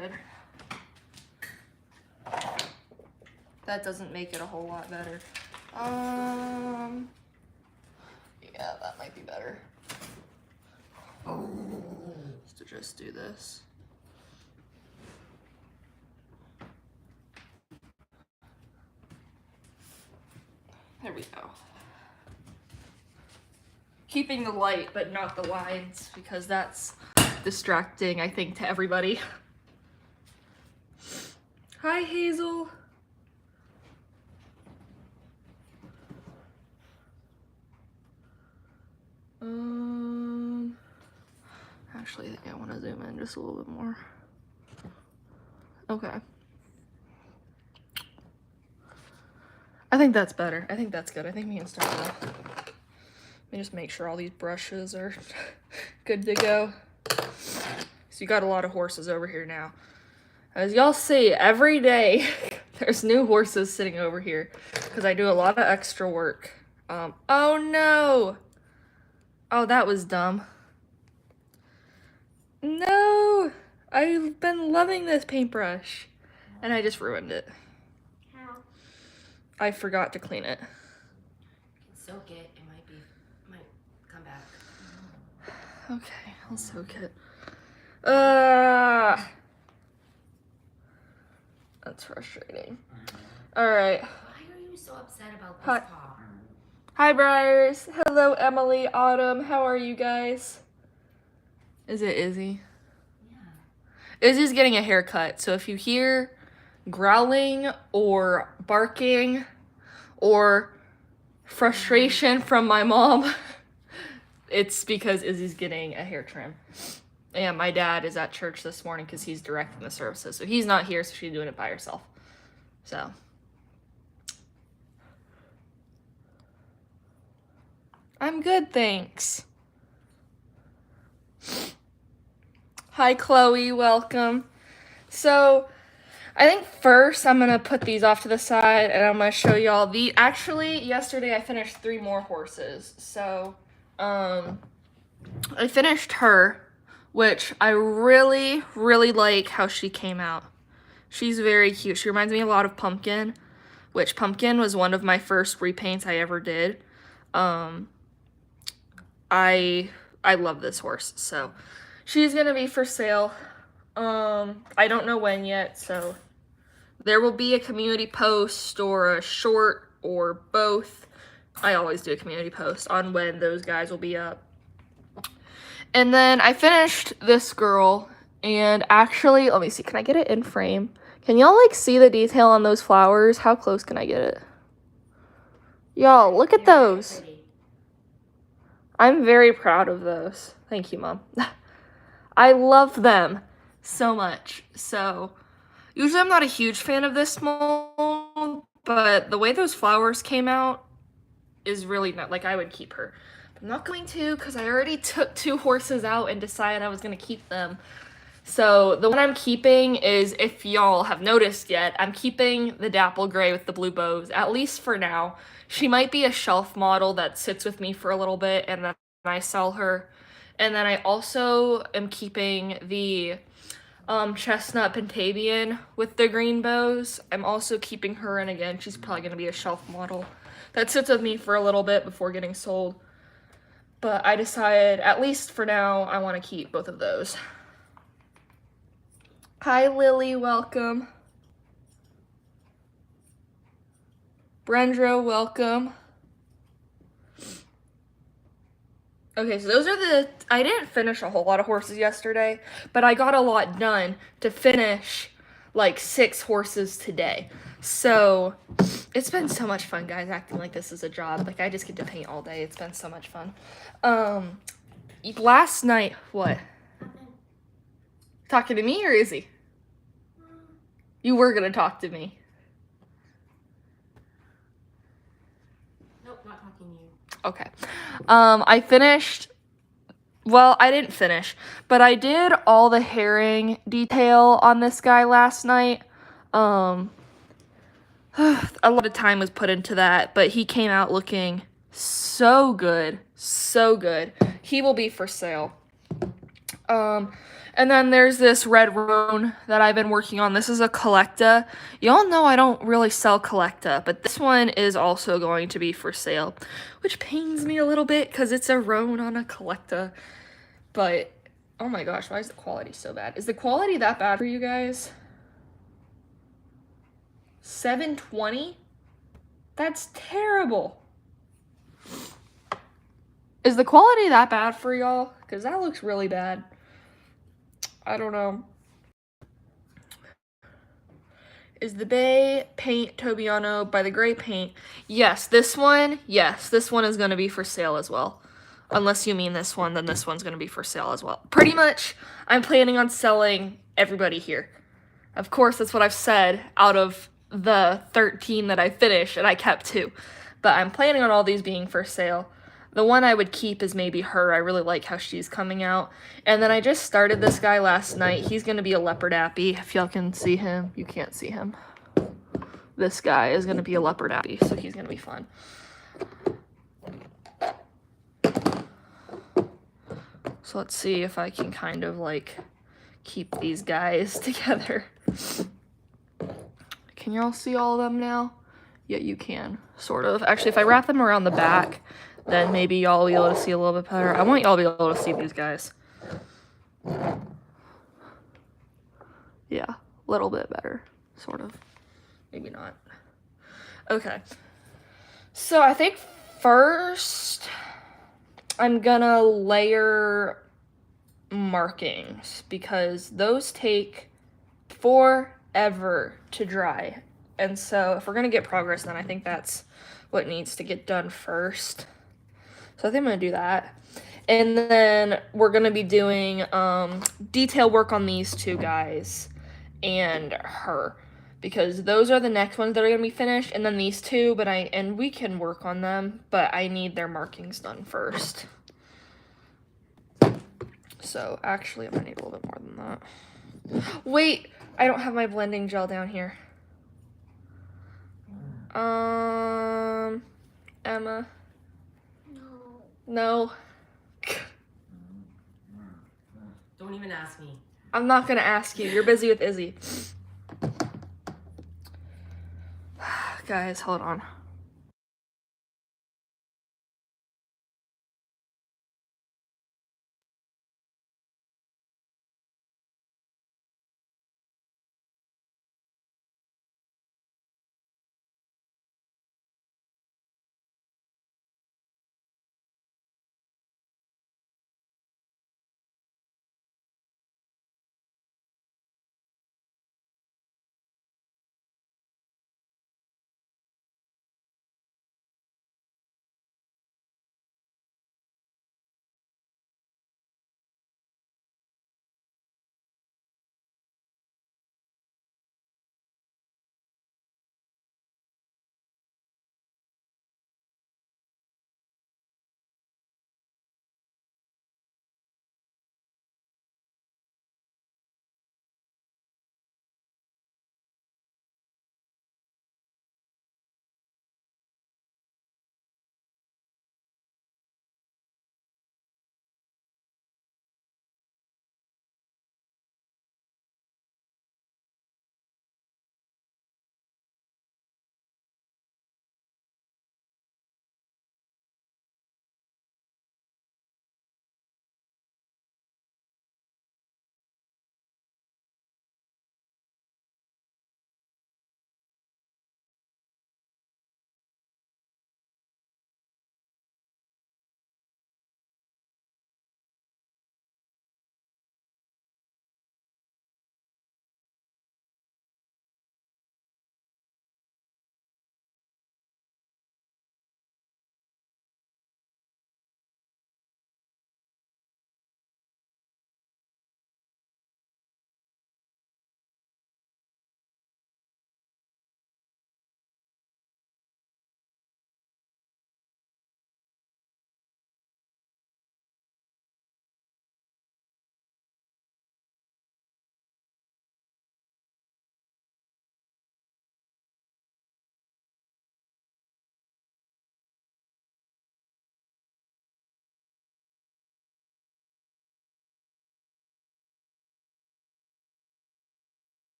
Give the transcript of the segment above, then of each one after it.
good. That doesn't make it a whole lot better. Yeah, that might be better. To just do this. There we go. Keeping the light, but not the lines, because that's distracting, I think, to everybody. Hi, Hazel. Actually, I think I want to zoom in just a little bit more. Okay. I think that's better. I think that's good. I think we can start now. Let me just make sure all these brushes are good to go. So you got a lot of horses over here now. As y'all see, every day there's new horses sitting over here because I do a lot of extra work. Oh no! Oh, that was dumb. No! I've been loving this paintbrush and I just ruined it. How? I forgot to clean it. Soak it. It might come back. Okay, I'll soak it. That's frustrating. Alright. Why are you so upset about this Hi. paw? Hi, Briars. Hello, Emily, Autumn. How are you guys? Is it Izzy? Yeah. Izzy's getting a haircut, so if you hear growling or barking or frustration from my mom, it's because Izzy's getting a hair trim. And my dad is at church this morning because he's directing the services. So he's not here, so she's doing it by herself. So. I'm good, thanks. Hi, Chloe, welcome. So, I think first I'm gonna put these off to the side and I'm gonna show y'all the, actually, yesterday I finished 3 more horses. So, I finished her, which I really, really like how she came out. She's very cute. She reminds me a lot of Pumpkin, which Pumpkin was one of my first repaints I ever did. I love this horse, so she's gonna be for sale. I don't know when yet, so there will be a community post or a short or both. I always do a community post on when those guys will be up. And then I finished this girl, and actually, let me see, can I get it in frame? Can y'all like see the detail on those flowers? How close can I get it? Y'all, look at those. I'm very proud of those. Thank you, Mom. I love them so much. So, usually I'm not a huge fan of this mold, but the way those flowers came out is really not, like, I would keep her. I'm not going to because I already took 2 horses out and decided I was going to keep them. So, the one I'm keeping is, if y'all have noticed yet, I'm keeping the dapple gray with the blue bows, at least for now. She might be a shelf model that sits with me for a little bit and then I sell her. And then I also am keeping the chestnut Pentavian with the green bows. I'm also keeping her, and again, she's probably going to be a shelf model that sits with me for a little bit before getting sold. But I decided, at least for now, I want to keep both of those. Hi, Lily, welcome. Brendra, welcome. Okay, so those are the, I didn't finish a whole lot of horses yesterday, but I got a lot done to finish like 6 horses today. So it's been so much fun, guys, acting like this is a job. Like, I just get to paint all day. It's been so much fun. Last night, what? Talking to me or is he? You were gonna talk to me. Nope, not talking to you. Okay. I finished, well, I didn't finish, but I did all the herring detail on this guy last night. A lot of time was put into that, but he came out looking so good, so good. He will be for sale. And then there's this red Roan that I've been working on. This is a Collecta. Y'all know I don't really sell Collecta, but this one is also going to be for sale, which pains me a little bit because it's a Roan on a Collecta. But, oh my gosh, why is the quality so bad? Is the quality that bad for you guys? 720? That's terrible. Is the quality that bad for y'all? Because that looks really bad. I don't know. Is the Bay Paint Tobiano by the Gray Paint? Yes, this one is going to be for sale as well. Unless you mean this one, then this one's going to be for sale as well. Pretty much, I'm planning on selling everybody here. Of course, that's what I've said out of the 13 that I finished, and I kept 2. But I'm planning on all these being for sale. The one I would keep is maybe her. I really like how she's coming out. And then I just started this guy last night. He's going to be a leopard appy. If y'all can see him, you can't see him. This guy is going to be a leopard appy, so he's going to be fun. So let's see if I can kind of like keep these guys together. Can y'all see all of them now? Yeah, you can, sort of. Actually, if I wrap them around the back, then maybe y'all will be able to see a little bit better. I want y'all to be able to see these guys. Yeah, a little bit better, sort of. Maybe not. Okay. So I think first I'm gonna layer markings because those take forever to dry. And so if we're gonna get progress, then I think that's what needs to get done first. So I think I'm gonna do that. And then we're gonna be doing detail work on these 2 guys and her, because those are the next ones that are gonna be finished, and then these 2, and we can work on them, but I need their markings done first. So actually I'm gonna need a little bit more than that. Wait, I don't have my blending gel down here. Emma. No. Don't even ask me. I'm not gonna ask you. You're busy with Izzy. Guys, hold on.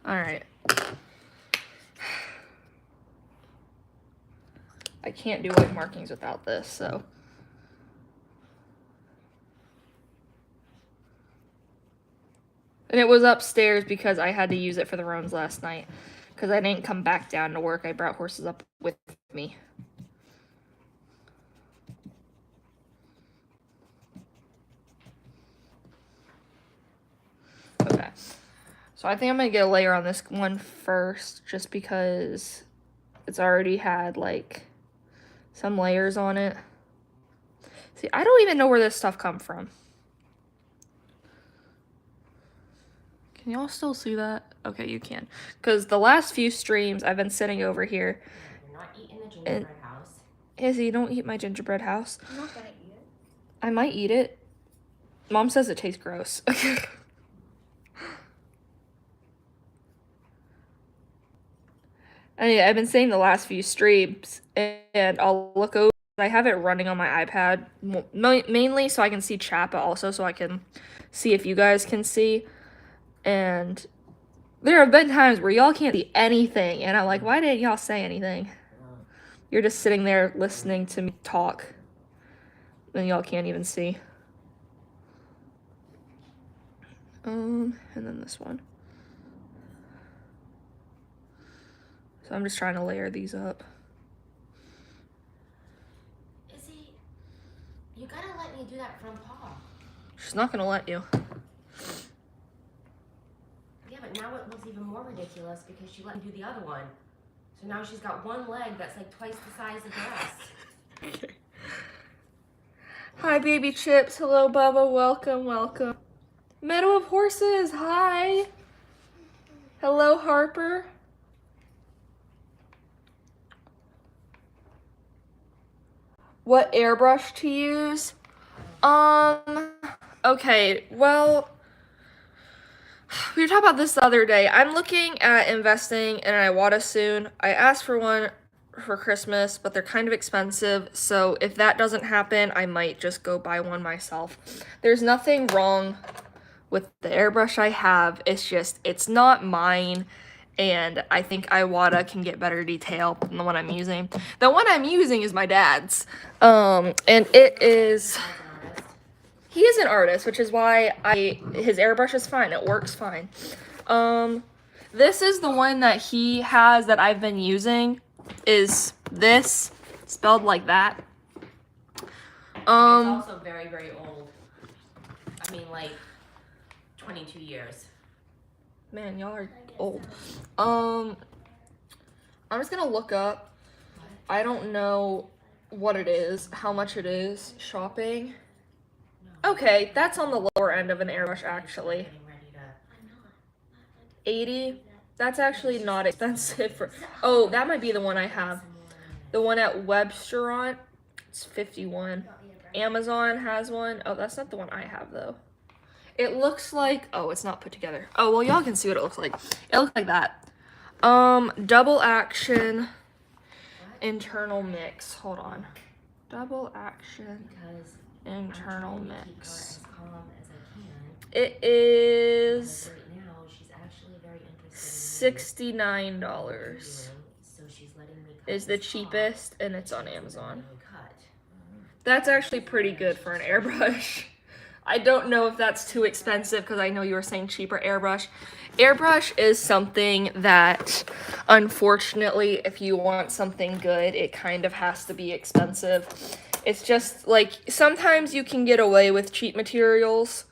Alright. I can't do white markings without this, so. And it was upstairs because I had to use it for the Roans last night. Because I didn't come back down to work. I brought horses up with me. Okay. So I think I'm going to get a layer on this one first. Just because it's already had, like, some layers on it. See, I don't even know where this stuff come from. Can y'all still see that? Okay, you can. Because the last few streams, I've been sitting over here. You're not eating the gingerbread house. Izzy, don't eat my gingerbread house. I'm not gonna eat it. I might eat it. Mom says it tastes gross. Anyway, I've been saying the last few streams, and I'll look over. I have it running on my iPad, mainly so I can see chat, but also so I can see if you guys can see. And there have been times where y'all can't see anything, and I'm like, why didn't y'all say anything? You're just sitting there listening to me talk, and y'all can't even see. And then this one. So I'm just trying to layer these up. Izzy, you gotta let me do that from Paul. She's not gonna let you. Yeah, but now it looks even more ridiculous because she let me do the other one. So now she's got one leg that's like twice the size of the rest. Hi, baby chips. Hello, Bubba. Welcome, welcome. Meadow of Horses. Hi. Hello, Harper. What airbrush to use? Okay, well, we were talking about this the other day. I'm looking at investing in an Iwata soon. I asked for one for Christmas, but they're kind of expensive. So if that doesn't happen, I might just go buy one myself. There's nothing wrong with the airbrush I have. It's just, it's not mine. And I think Iwata can get better detail than the one I'm using. The one I'm using is my dad's. And it is... He is an artist, which is why his airbrush is fine. It works fine. This is the one that he has that I've been using. Is this spelled like that? It's also very, very old. I mean, like 22 years. Man, y'all are old. I'm just gonna look up. I don't know what it is, how much it is. Shopping. Okay, that's on the lower end of an airbrush, actually. 80. That's actually not expensive for. Oh, that might be the one I have. The one at Websteront. It's 51. Amazon has one. Oh, that's not the one I have though. It looks like, oh, it's not put together. Oh, well, y'all can see what it looks like. It looks like that. Double action internal mix. Hold on. Double action internal mix. It is $69. Is the cheapest, and it's on Amazon. That's actually pretty good for an airbrush. I don't know if that's too expensive because I know you were saying cheaper airbrush. Airbrush is something that, unfortunately, if you want something good, it kind of has to be expensive. It's just like sometimes you can get away with cheap materials.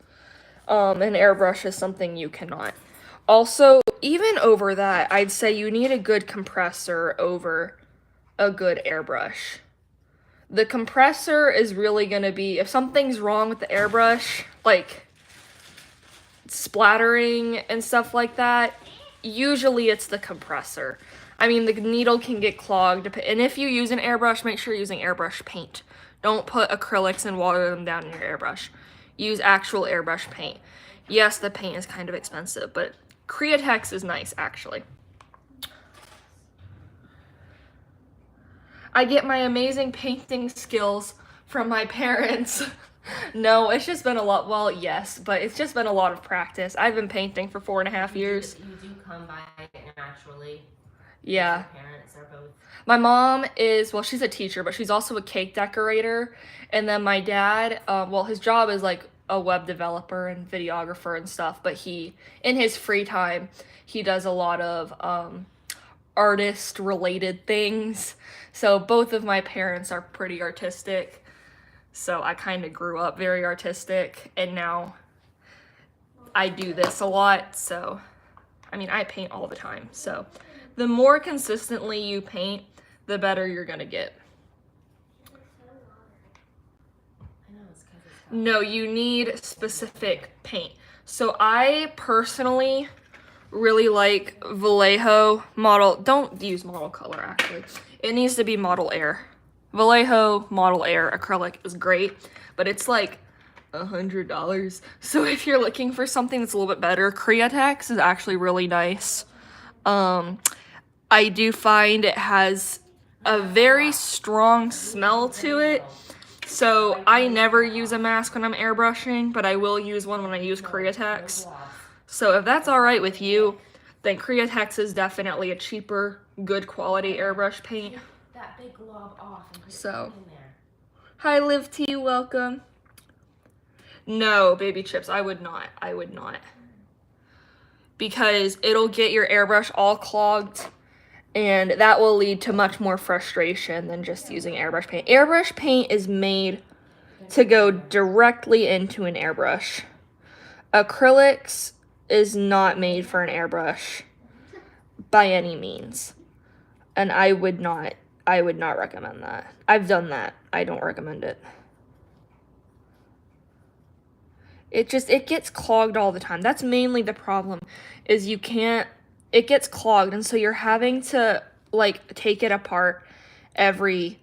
And airbrush is something you cannot. Also, even over that, I'd say you need a good compressor over a good airbrush. The compressor is really going to be, if something's wrong with the airbrush, like splattering and stuff like that, usually it's the compressor. I mean, the needle can get clogged, and if you use an airbrush, make sure you're using airbrush paint. Don't put acrylics and water them down in your airbrush. Use actual airbrush paint. Yes, the paint is kind of expensive, but Createx is nice, actually. I get my amazing painting skills from my parents. No, it's just been a lot. Well, yes, but it's just been a lot of practice. I've been painting for 4.5 years. You do come by it naturally. Yeah. Your parents are both. My mom is, well, she's a teacher, but she's also a cake decorator. And then my dad, well, his job is like a web developer and videographer and stuff, but he, in his free time, he does a lot of artist related things. So both of my parents are pretty artistic. So I kind of grew up very artistic, and now I do this a lot. So, I mean, I paint all the time. So the more consistently you paint, the better you're gonna get. No, you need specific paint. So I personally really like Vallejo model. Don't use model color, actually. It needs to be model air. Vallejo model air acrylic is great, but it's like $100. So if you're looking for something that's a little bit better, Createx is actually really nice. I do find it has a very strong smell to it. So I never use a mask when I'm airbrushing, but I will use one when I use Createx. So if that's all right with you, then Createx is definitely a cheaper, good quality airbrush paint. That big glob off and put So, it in there. Hi Liv T, welcome. No, baby chips, I would not. I would not. Because it'll get your airbrush all clogged, and that will lead to much more frustration than just using airbrush paint. Airbrush paint is made to go directly into an airbrush. Acrylics is not made for an airbrush by any means. And I would not recommend that. I've done that. I don't recommend it. It gets clogged all the time. That's mainly the problem, is it gets clogged, and so you're having to like take it apart every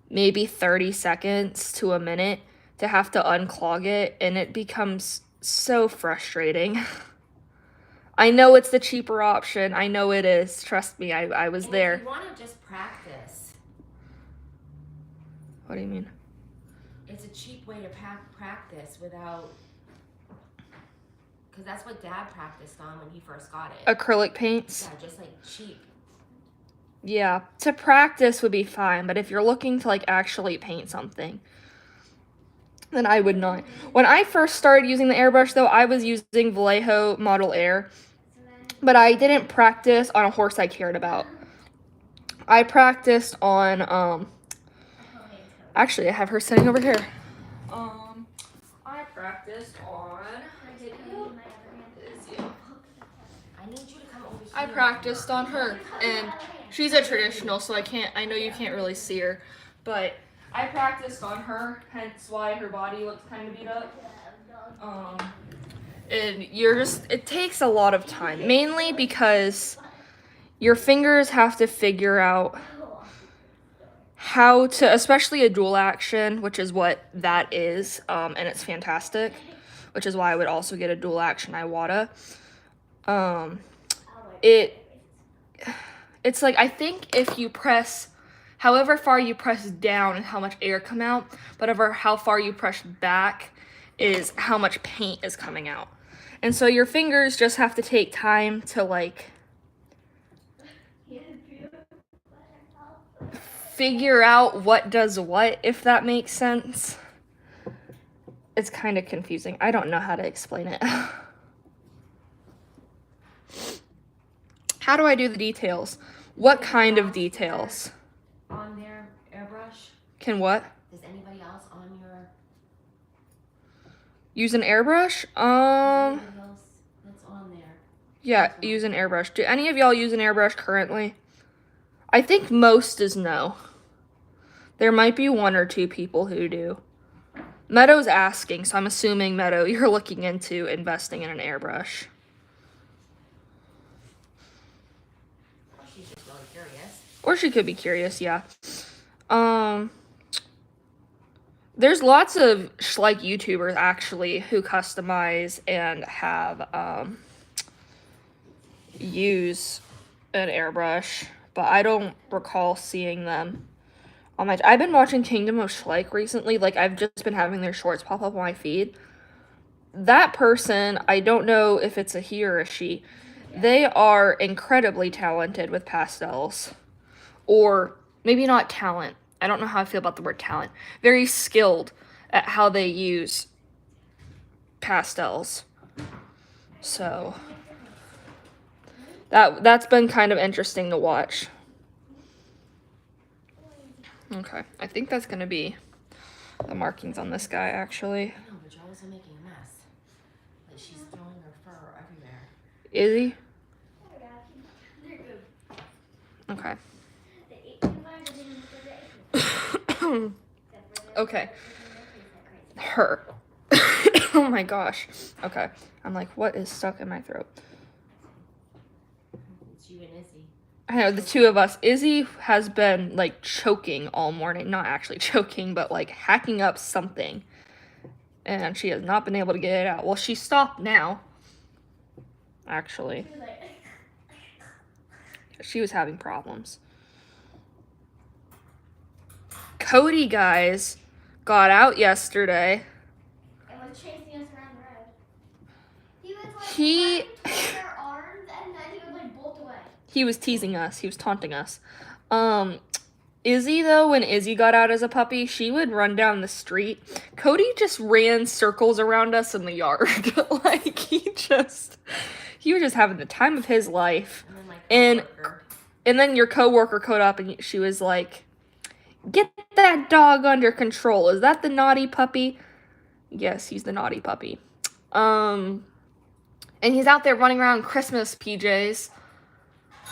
maybe 30 seconds to a minute to have to unclog it, and it becomes so frustrating. I know it's the cheaper option. I know it is. Trust me, I was there. If you want to just practice. What do you mean? It's a cheap way to practice without, because that's what Dad practiced on when he first got it. Acrylic paints? Yeah, just like cheap. Yeah, to practice would be fine, but if you're looking to like actually paint something, then I would not. When I first started using the airbrush though, I was using Vallejo Model Air, but I didn't practice on a horse I cared about. I practiced on, actually I have her sitting over here. I practiced on, I practiced on her, and she's a traditional, so I know you can't really see her, but I practiced on her, hence why her body looks kind of beat up. And it takes a lot of time, mainly because your fingers have to figure out how to, especially a dual action, which is what that is, and it's fantastic, which is why I would also get a dual action Iwata. It's like, I think if you press, however far you press down is how much air come out, but over how far you press back is how much paint is coming out. And so your fingers just have to take time to like figure out what does what, if that makes sense. It's kind of confusing. I don't know how to explain it. How do I do the details? What kind of details? On their airbrush. Can what? Does anybody else on your? Use an airbrush? Anybody else that's on there? Yeah, use an airbrush. Do any of y'all use an airbrush currently? I think most is no. There might be 1 or 2 people who do. Meadow's asking, so I'm assuming, Meadow, you're looking into investing in an airbrush. She's just really curious. Or she could be curious, yeah. There's lots of like YouTubers actually who customize and have use an airbrush, but I don't recall seeing them on my. I've been watching Kingdom of Schleich recently. Like, I've just been having their shorts pop up on my feed. That person, I don't know if it's a he or a she. They are incredibly talented with pastels. Or maybe not talent. I don't know how I feel about the word talent. Very skilled at how they use pastels. So that's been kind of interesting to watch. Okay, I think that's gonna be the markings on this guy actually. I know, but you're also making a mess. Like she's throwing her fur everywhere. Is he? Okay. Okay. Her. Oh my gosh. Okay. I'm like, what is stuck in my throat? It's you and Izzy. I know, the two of us. Izzy has been, like, choking all morning. Not actually choking, but, like, hacking up something. And she has not been able to get it out. Well, she stopped now. Actually. She was having problems. Cody, guys, got out yesterday. And was chasing us around the road. He was like He- toward our arms, and then he would like bolt away. He was teasing us. He was taunting us. Izzy, though, when Izzy got out as a puppy, she would run down the street. Cody just ran circles around us in the yard. Like, he was just having the time of his life. And then my And- coworker. And then your coworker caught up and she was like, "Get that dog under control. Is that the naughty puppy?" Yes, he's the naughty puppy. And he's out there running around in Christmas PJs.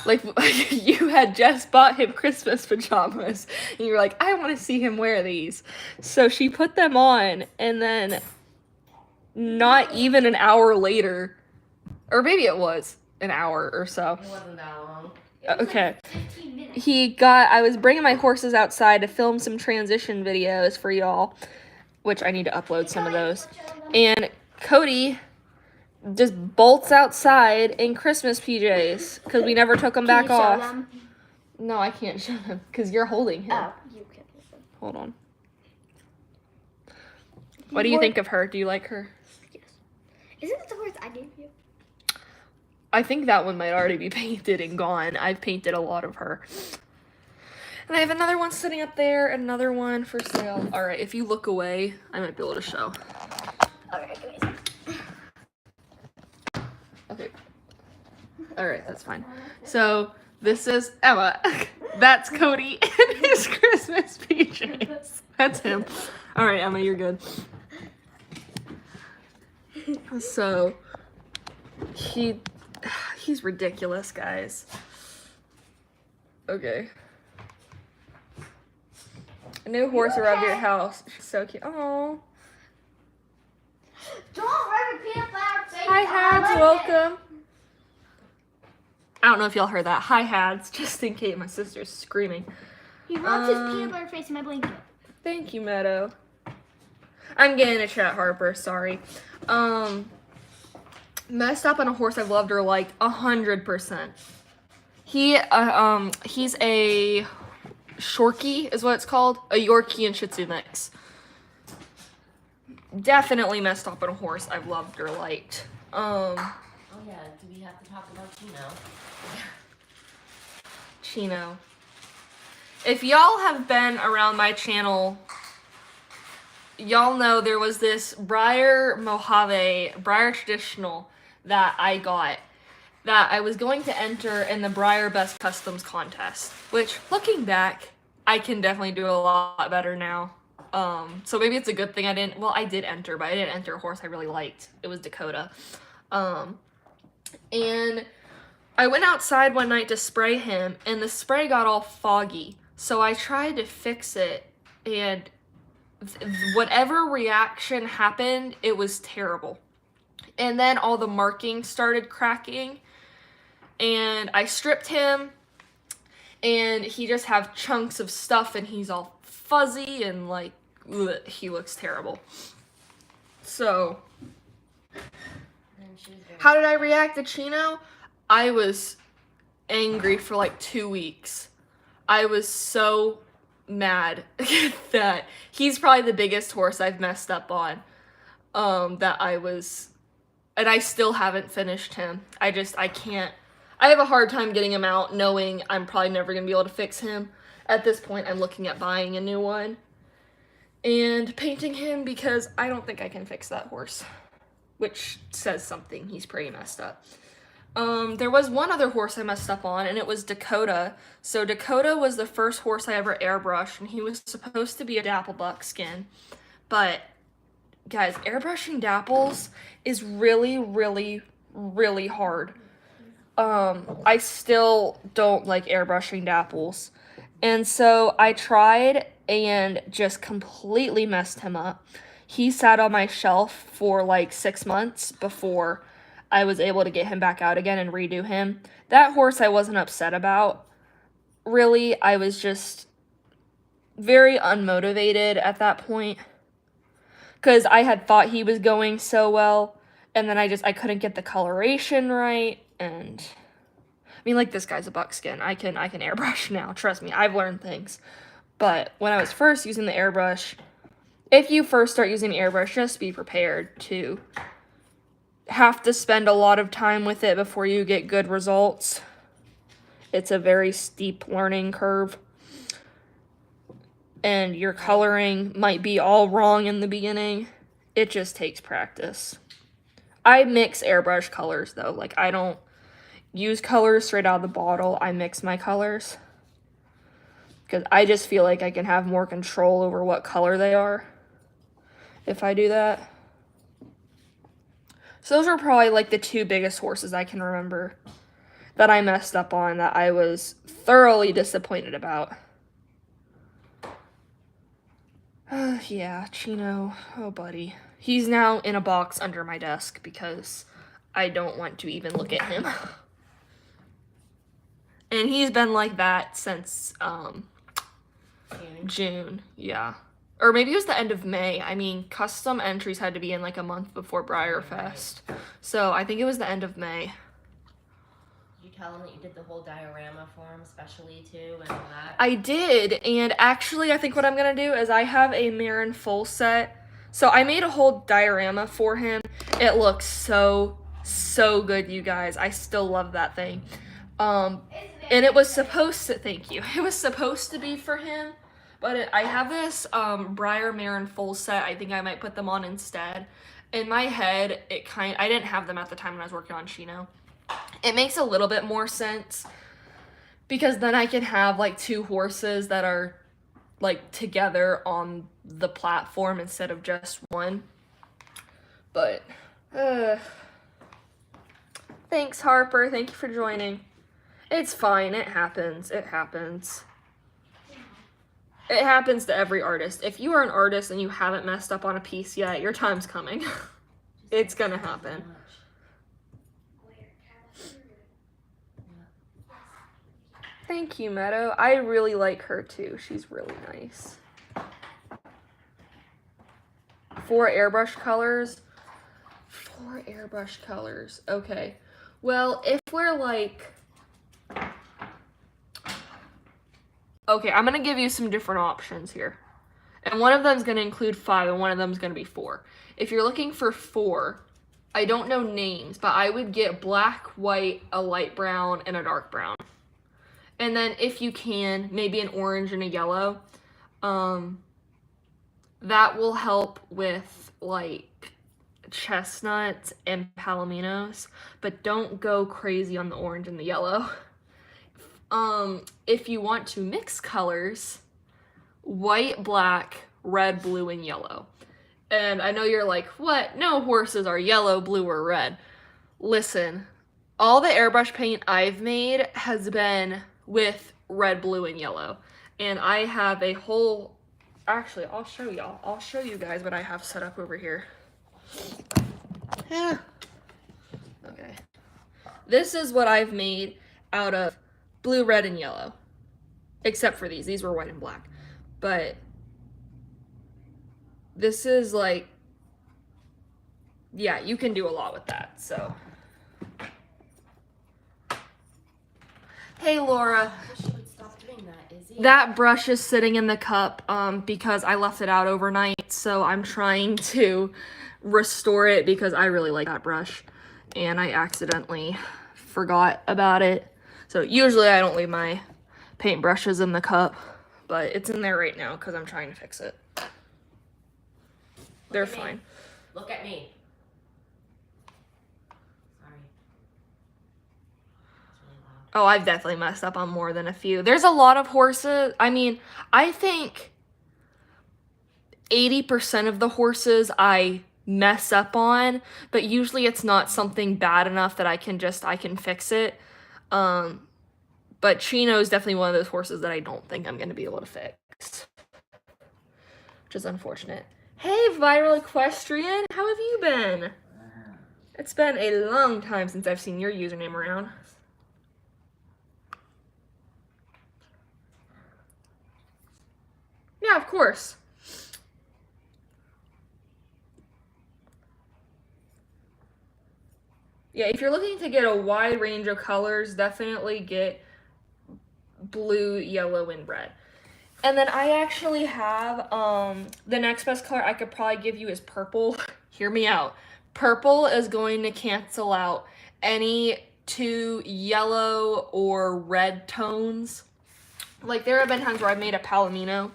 Like, you had just bought him Christmas pajamas. And you were like, I want to see him wear these. So she put them on, and then not even an hour later, or maybe it was an hour or so. It wasn't that long. It was Okay. like 15 minutes. I was bringing my horses outside to film some transition videos for y'all, which I need to upload some of those. And Cody just bolts outside in Christmas PJs because we never took them back off. No, I can't show them because you're holding him. Oh, you can. Hold on. What do you think of her? Do you like her? Yes. Isn't it the horse I gave you? I think that one might already be painted and gone. I've painted a lot of her. And I have another one sitting up there, and another one for sale. All right, if you look away, I might be able to show. Okay, give me a second. Okay. All right, that's fine. So this is Emma. That's Cody in his Christmas PJs. That's him. All right, Emma, you're good. So he's ridiculous, guys. Okay. A new horse around your house. She's so cute. Oh. Don't rub your peanut butter face. Hi, on my Hads. leg. Welcome. I don't know if y'all heard that. Hi, Hads. Just in case my sister's screaming. He rubs his peanut butter face in my blanket. Thank you, Meadow. I'm getting a chat, Harper. Sorry. Messed up on a horse I've loved her like 100%. He's a Shorkie is what it's called. A Yorkie and Shih Tzu mix. Definitely messed up on a horse I've loved or liked. Oh yeah, do we have to talk about Chino? Chino. If y'all have been around my channel, y'all know there was this Breyer Mojave, Breyer Traditional that I got that I was going to enter in the Breyer Best Customs contest, which looking back, I can definitely do a lot better now. So maybe it's a good thing I did enter, but I didn't enter a horse I really liked. It was Dakota. And I went outside one night to spray him, and the spray got all foggy. So I tried to fix it, and whatever reaction happened, it was terrible. And then all the markings started cracking, and I stripped him, and he just have chunks of stuff, and he's all fuzzy, and like, ugh, he looks terrible. So, how did I react to Chino? I was angry for like 2 weeks. I was so mad that he's probably the biggest horse I've messed up on. That I was, and I still haven't finished him. I can't, I have a hard time getting him out knowing I'm probably never going to be able to fix him. At this point, I'm looking at buying a new one and painting him because I don't think I can fix that horse, which says something. He's pretty messed up. There was one other horse I messed up on, and it was Dakota. So Dakota was the first horse I ever airbrushed, and he was supposed to be a dapple buckskin. But, guys, airbrushing dapples is really, really, really hard. I still don't like airbrushing dapples. And so I tried and just completely messed him up. He sat on my shelf for like 6 months before I was able to get him back out again and redo him. That horse I wasn't upset about. Really, I was just very unmotivated at that point. Because I had thought he was going so well. And then I couldn't get the coloration right. And I mean, like, this guy's a buckskin. I can airbrush now. Trust me, I've learned things. But when I was first using the airbrush, if you first start using the airbrush, just be prepared to have to spend a lot of time with it before you get good results. It's a very steep learning curve. And your coloring might be all wrong in the beginning. It just takes practice. I mix airbrush colors, though. Like, I don't use colors straight out of the bottle. I mix my colors. Because I just feel like I can have more control over what color they are if I do that. So those are probably like the two biggest horses I can remember that I messed up on that I was thoroughly disappointed about. Yeah, Chino. Oh, buddy. He's now in a box under my desk because I don't want to even look at him. And he's been like that since June, yeah. Or maybe it was the end of May. I mean, custom entries had to be in like a month before Briarfest. So I think it was the end of May. Did you tell him that you did the whole diorama for him, especially too, and all that? I did, and actually I think what I'm going to do is I have a Marin full set. So I made a whole diorama for him. It looks so good, you guys. I still love that thing. And it was supposed to, thank you. It was supposed to be for him. But I have this Briar Marin full set. I think I might put them on instead. In my head, I didn't have them at the time when I was working on Chino. It makes a little bit more sense because then I can have like two horses that are like together on the platform instead of just one. But thanks, Harper. Thank you for joining. It's fine. It happens. It happens. It happens to every artist. If you are an artist and you haven't messed up on a piece yet, your time's coming. It's gonna happen. Thank you, Meadow. I really like her too. She's really nice. 4 airbrush colors. 4 airbrush colors. Okay. Well, if we're like... Okay, I'm going to give you some different options here. And one of them is going to include 5, and one of them is going to be 4. If you're looking for 4, I don't know names, but I would get black, white, a light brown, and a dark brown. And then if you can, maybe an orange and a yellow. That will help with, like, chestnuts and palominos, but don't go crazy on the orange and the yellow. If you want to mix colors, white, black, red, blue, and yellow. And I know you're like, what? No horses are yellow, blue, or red. Listen, all the airbrush paint I've made has been with red, blue, and yellow. And I have a whole... Actually, I'll show y'all. I'll show you guys what I have set up over here. Yeah. Okay. This is what I've made out of blue, red, and yellow. Except for these. These were white and black. But this is like... Yeah, you can do a lot with that, so... Hey, Laura. I wish she would stop doing that, Izzy. That brush is sitting in the cup because I left it out overnight, so I'm trying to restore it because I really like that brush, and I accidentally forgot about it. So usually I don't leave my paint brushes in the cup, but it's in there right now because I'm trying to fix it. They're fine. Look at me. Sorry. It's really loud. Oh, I've definitely messed up on more than a few. There's a lot of horses. I mean, I think 80% of the horses I mess up on, but usually it's not something bad enough that I can fix it. But Chino is definitely one of those horses that I don't think I'm going to be able to fix, which is unfortunate. Hey, Viral Equestrian, how have you been? It's been a long time since I've seen your username around. Yeah, of course. Yeah, if you're looking to get a wide range of colors, definitely get blue, yellow, and red. And then I actually have, the next best color I could probably give you is purple. Hear me out. Purple is going to cancel out any 2 yellow or red tones. Like, there have been times where I've made a palomino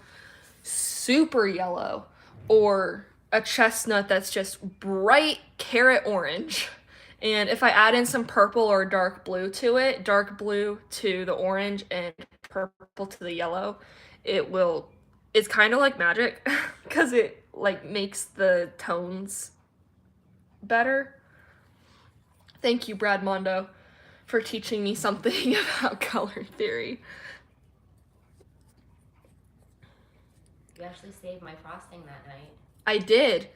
super yellow or a chestnut that's just bright carrot orange. And if I add in some purple or dark blue to it, dark blue to the orange and purple to the yellow, it's kind of like magic because it like makes the tones better. Thank you, Brad Mondo, for teaching me something about color theory. You actually saved my frosting that night. I did.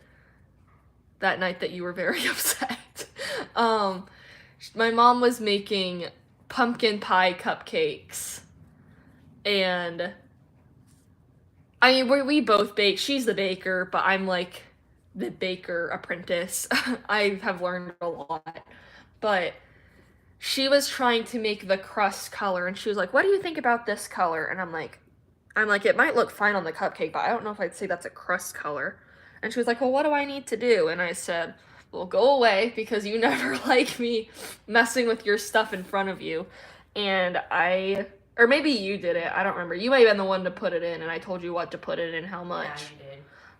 That night that you were very upset. My mom was making pumpkin pie cupcakes, and I mean, we both bake. She's the baker, but I'm like the baker apprentice. I have learned a lot, but she was trying to make the crust color, and she was like, "What do you think about this color?" And I'm like, it might look fine on the cupcake, but I don't know if I'd say that's a crust color. And she was like, well, what do I need to do? And I said, well, go away because you never like me messing with your stuff in front of you. And or maybe you did it. I don't remember. You may have been the one to put it in, and I told you what to put it in, how much. Yeah,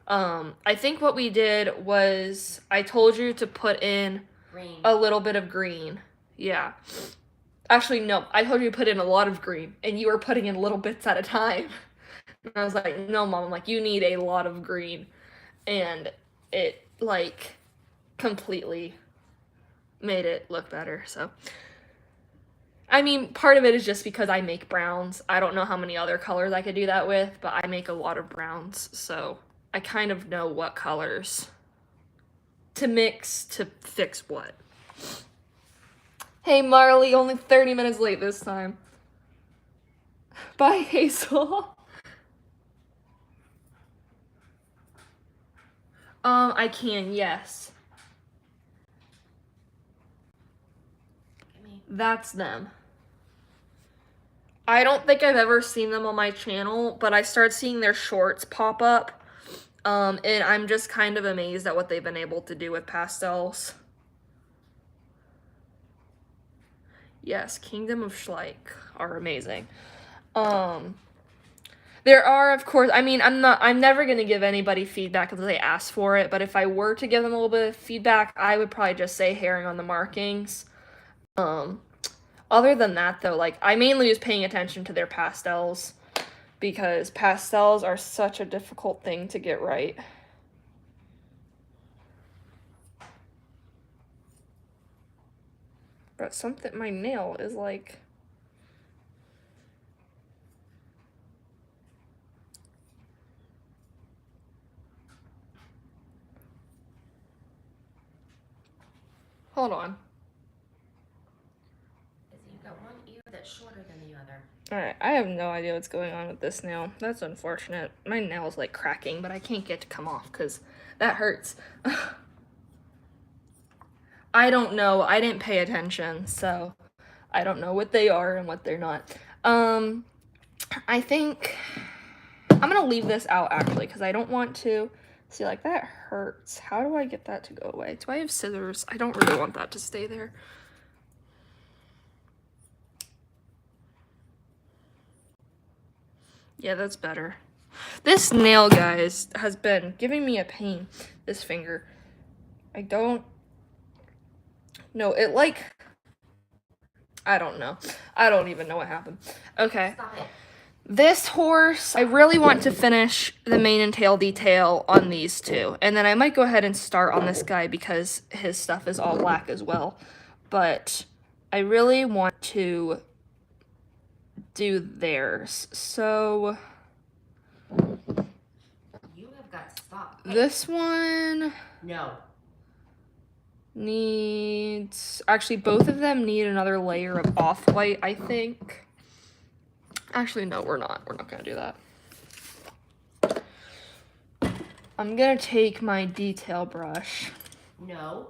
you did. I think what we did was I told you to put in Green. a little bit of green. Yeah. Actually, no. I told you to put in a lot of green, and you were putting in little bits at a time. And I was like, no, Mom. I'm like, you need a lot of green. And it, like, completely made it look better, so. I mean, part of it is just because I make browns. I don't know how many other colors I could do that with, but I make a lot of browns, so I kind of know what colors to mix to fix what. Hey, Marley, only 30 minutes late this time. Bye, Hazel. I can, yes. That's them. I don't think I've ever seen them on my channel, but I started seeing their shorts pop up. And I'm just kind of amazed at what they've been able to do with pastels. Yes, Kingdom of Schleich are amazing. There are, of course, I mean, I'm never going to give anybody feedback until they ask for it, but if I were to give them a little bit of feedback, I would probably just say herring on the markings. Other than that, though, like, I mainly was paying attention to their pastels, because pastels are such a difficult thing to get right. But my nail is like... Hold on. You've got one ear that's shorter than the other. Alright, I have no idea what's going on with this nail. That's unfortunate. My nail is like cracking, but I can't get it to come off because that hurts. I don't know. I didn't pay attention, so I don't know what they are and what they're not. I think I'm going to leave this out, actually, because I don't want to. See, like, that hurts. How do I get that to go away? Do I have scissors? I don't really want that to stay there. Yeah, that's better. This nail, guys, has been giving me a pain. This finger. I don't know. It, like... I don't know. I don't even know what happened. Okay. Stop it. This horse, I really want to finish the mane and tail detail on these two. And then I might go ahead and start on this guy because his stuff is all black as well. But I really want to do theirs. So You have got to stop. Hey. this one No. needs... Actually, both of them need another layer of off-white, I think. Actually, no, we're not. We're not going to do that. I'm going to take my detail brush. No.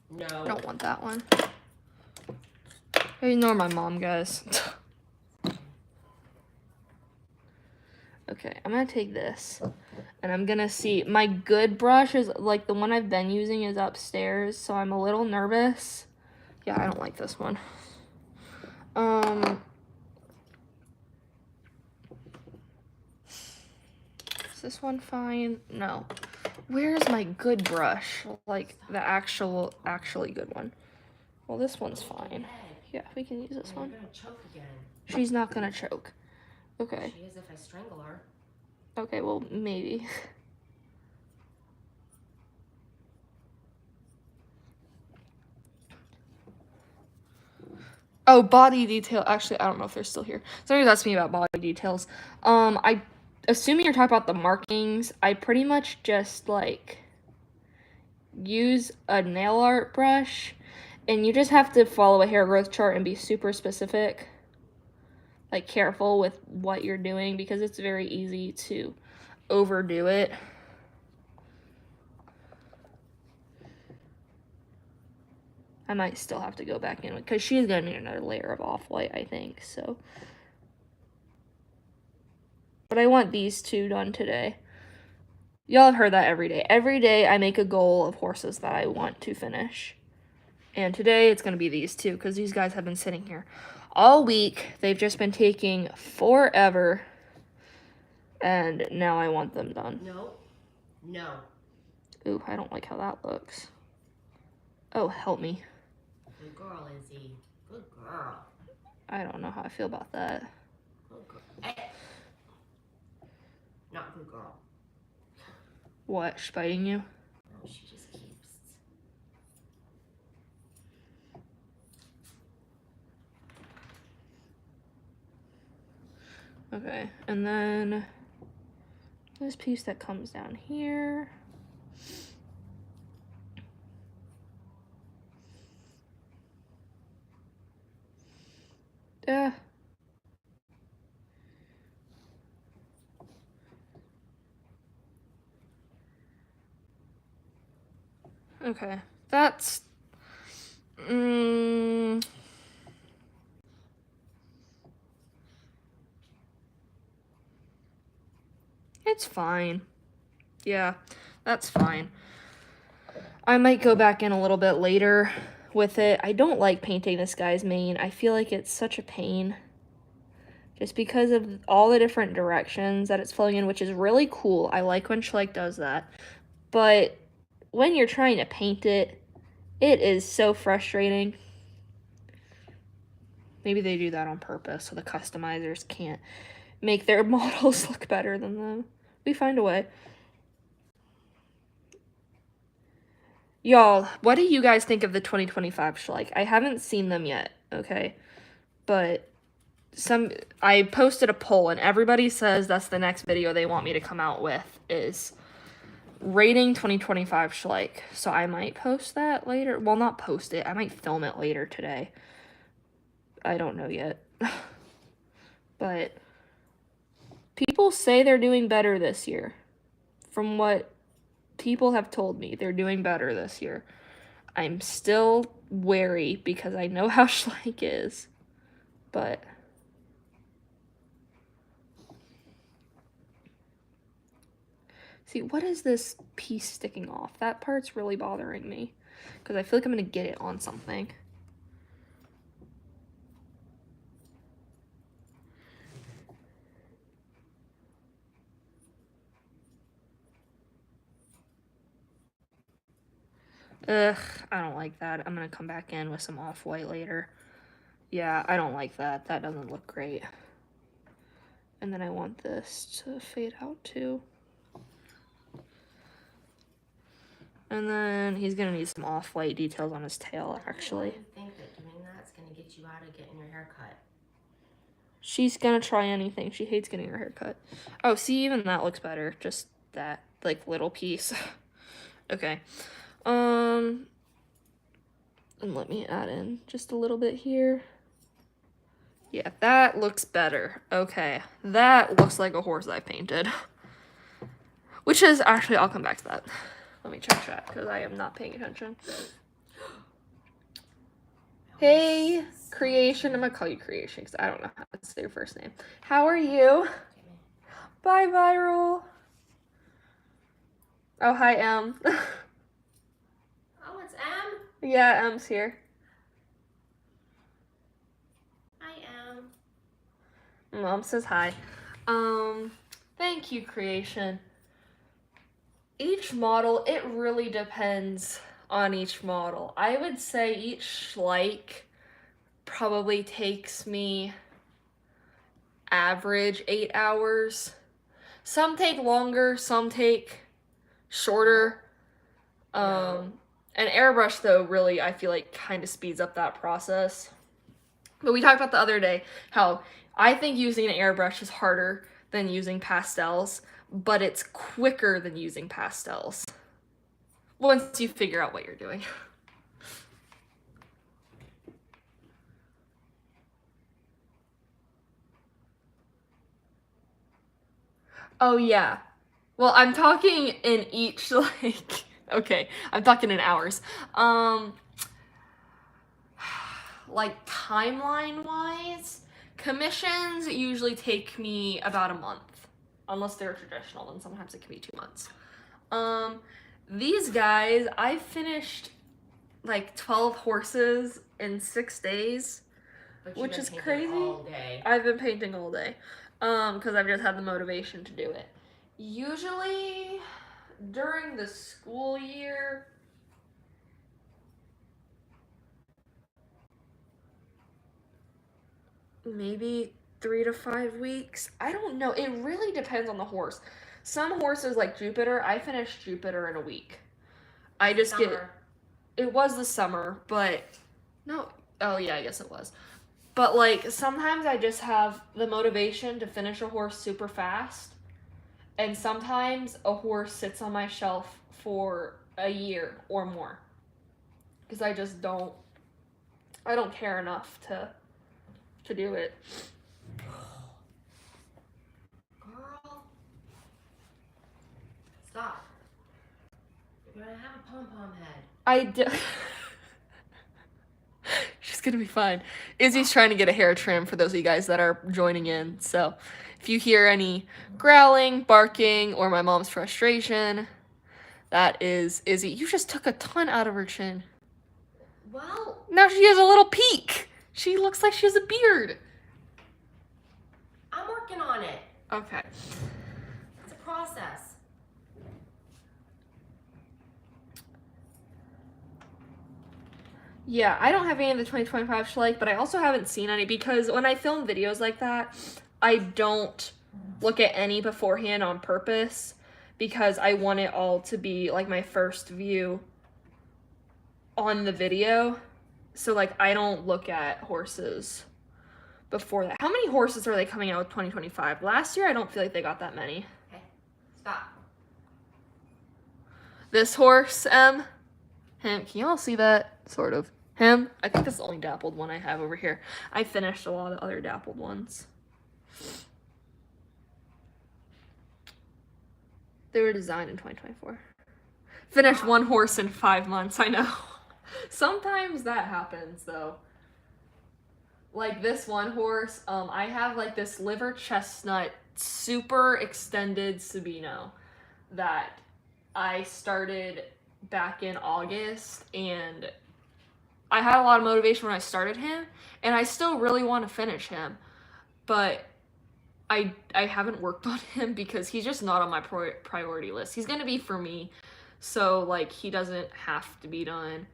No. I don't want that one. I ignore my mom, guys. Okay, I'm going to take this. And I'm going to see. My good brush is, like, the one I've been using is upstairs. So I'm a little nervous. Yeah, I don't like this one. Is this one fine? No. Where's my good brush? Like, the actually good one. Well, this one's fine. Yeah, we can use this one. You're gonna choke again. She's not gonna choke. Okay. She is if I strangle her. Okay, well, maybe. Oh, body detail. Actually, I don't know if they're still here. Somebody's asked me about body details. Assuming you're talking about the markings, I pretty much just, like, use a nail art brush, and you just have to follow a hair growth chart and be super specific, like, careful with what you're doing, because it's very easy to overdo it. I might still have to go back in, because she's gonna need another layer of off-white, I think, so. But I want these two done today. Y'all have heard that every day. Every day I make a goal of horses that I want to finish. And today it's going to be these two because these guys have been sitting here all week. They've just been taking forever. And now I want them done. No. No. Ooh, I don't like how that looks. Oh, help me. Good girl, Izzy. Good girl. I don't know how I feel about that. Good girl. Hey. Not good girl. What, spiting you? No, she just keeps. Okay, and then this piece that comes down here. Okay, that's it's fine. Yeah, that's fine. I might go back in a little bit later with it. I don't like painting this guy's mane. I feel like it's such a pain. Just because of all the different directions that it's flowing in, which is really cool. I like when Schleich does that. But when you're trying to paint it, it is so frustrating. Maybe they do that on purpose so the customizers can't make their models look better than them. We find a way. Y'all, what do you guys think of the 2025 Schleich? I haven't seen them yet, okay? But I posted a poll and everybody says that's the next video they want me to come out with is rating 2025 Schleich. So I might post that later. Well, not post it. I might film it later today. I don't know yet. But people say they're doing better this year. From what people have told me, they're doing better this year. I'm still wary because I know how Schleich is. But See, what is this piece sticking off? That part's really bothering me because I feel like I'm going to get it on something. Ugh, I don't like that. I'm going to come back in with some off-white later. Yeah, I don't like that. That doesn't look great. And then I want this to fade out too. And then he's gonna need some off-white details on his tail, actually. Why do you think that doing that's gonna get you out of getting your hair cut? She's gonna try anything. She hates getting her hair cut. Oh, see, even that looks better. Just that, like, little piece. Okay. And let me add in just a little bit here. Yeah, that looks better. Okay, that looks like a horse I painted. Which is, actually, I'll come back to that. Let me check chat, because I am not paying attention. Hey, Creation. I'm gonna call you Creation, because I don't know how to say your first name. How are you? Bye, Viral. Oh, hi, M. Oh, it's M? Yeah, M's here. Hi, M. Mom says hi. Thank you, Creation. Each model, it really depends on each model. I would say each Schleich probably takes me average 8 hours. Some take longer, some take shorter. An airbrush, though, really, I feel like kind of speeds up that process. But we talked about the other day how I think using an airbrush is harder than using pastels, but it's quicker than using pastels once you figure out what you're doing. Oh, yeah. Well, I'm talking in each, like, okay, I'm talking in hours. Like, timeline-wise, commissions usually take me about a month. Unless they're traditional, and sometimes it can be 2 months. These guys, I finished, like, 12 horses in 6 days. Which is crazy. All day. I've been painting all day. Because I've just had the motivation to do it. Usually, during the school year, maybe 3 to 5 weeks. I don't know. It really depends on the horse. Some horses, like Jupiter, I finished Jupiter in a week. I just Summer. it was the summer, but no. Oh, yeah, I guess it was. But, like, sometimes I just have the motivation to finish a horse super fast. And sometimes a horse sits on my shelf for a year or more. Because I just don't care enough to do it. Girl. Stop. You're gonna have a pom-pom head. I do. She's gonna be fine. Izzy's trying to get a hair trim for those of you guys that are joining in. So if you hear any growling, barking, or my mom's frustration, that is Izzy. You just took a ton out of her chin. Well, Now she has a little peak. She looks like she has a beard. I'm working on it. Okay. It's a process. Yeah, I don't have any of the 2025 Schleich, but I also haven't seen any because when I film videos like that, I don't look at any beforehand on purpose because I want it all to be like my first view on the video. So, like, I don't look at horses before that. How many horses are they coming out with 2025? Last year, I don't feel like they got that many. Okay, stop. This horse, him, can y'all see that? Sort of. Him, I think this is the only dappled one I have over here. I finished a lot of other dappled ones. They were designed in 2024. Finished one horse in 5 months, I know. Sometimes that happens, though. Like this one horse, I have like this liver chestnut super extended Sabino. that I started back in August, and I had a lot of motivation when I started him, and I still really want to finish him, but I haven't worked on him because he's just not on my priority list. He's gonna be for me, so like he doesn't have to be done.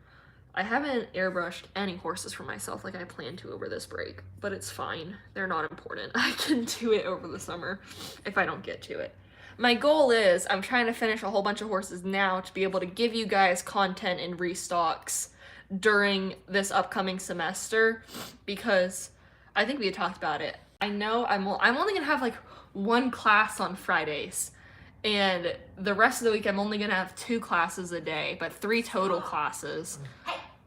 I haven't airbrushed any horses for myself like I planned to over this break, but it's fine. They're not important. I can do it over the summer if I don't get to it. My goal is I'm trying to finish a whole bunch of horses now to be able to give you guys content and restocks during this upcoming semester, because I think we had talked about it. I know I'm only gonna have like one class on Fridays, and the rest of the week I'm only gonna have 2 classes a day, but 3 total classes.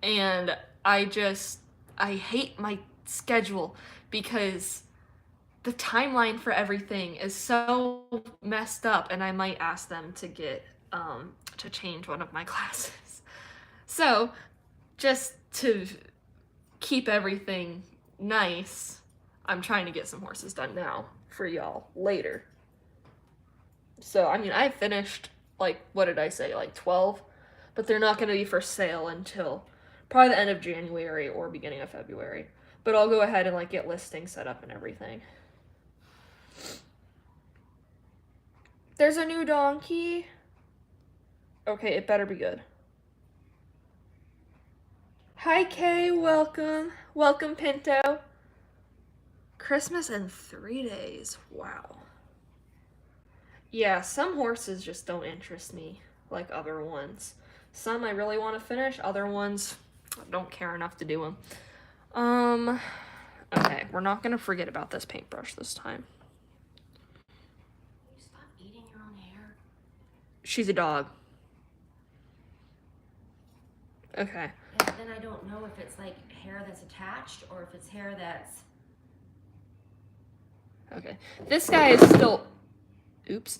And I hate my schedule because the timeline for everything is so messed up, and I might ask them to get to change one of my classes. So just to keep everything nice, I'm trying to get some horses done now for y'all later. So, I mean, I finished, like, what did I say, like 12? But they're not going to be for sale until probably the end of January or beginning of February. But I'll go ahead and, like, get listings set up and everything. There's a new donkey. Okay, it better be good. Hi, Kay. Welcome. Welcome, Pinto. Christmas in 3 days. Wow. Yeah, some horses just don't interest me like other ones. Some I really want to finish, other ones I don't care enough to do them. Okay, we're not going to forget about this paintbrush this time. You stop eating your own hair. She's a dog. Okay. And then I don't know if it's like hair that's attached or if it's hair that's... Okay. This guy is still... Oops.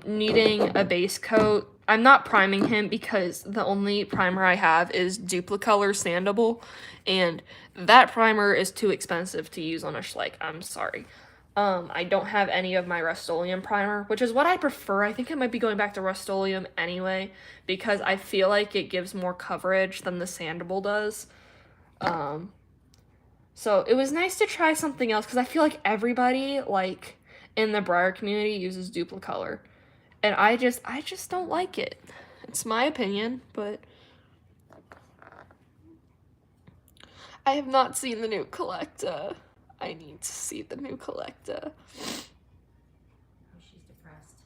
Needing a base coat. I'm not priming him because the only primer I have is Duplicolor Sandable, and that primer is too expensive to use on a Schleich. I'm sorry. I don't have any of my Rust-Oleum primer, which is what I prefer. I think I might be going back to Rust-Oleum anyway, because I feel like it gives more coverage than the Sandable does. So it was nice to try something else, because I feel like everybody, like, in the Briar community uses Duplicolor, and I just don't like it. It's my opinion, but I have not seen the new Collecta. I need to see the new Collecta. Oh, she's depressed.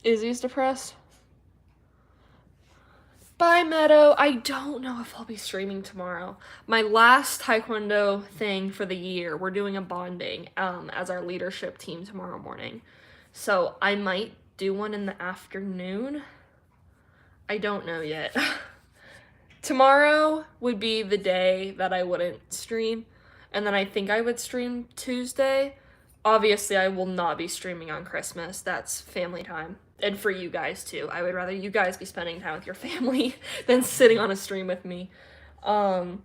Izzy's depressed. Bye, Meadow. I don't know if I'll be streaming tomorrow. My last Taekwondo thing for the year, we're doing a bonding as our leadership team tomorrow morning. So I might do one in the afternoon. I don't know yet. Tomorrow would be the day that I wouldn't stream. And then I think I would stream Tuesday. Obviously, I will not be streaming on Christmas. That's family time. And for you guys, too. I would rather you guys be spending time with your family than sitting on a stream with me. And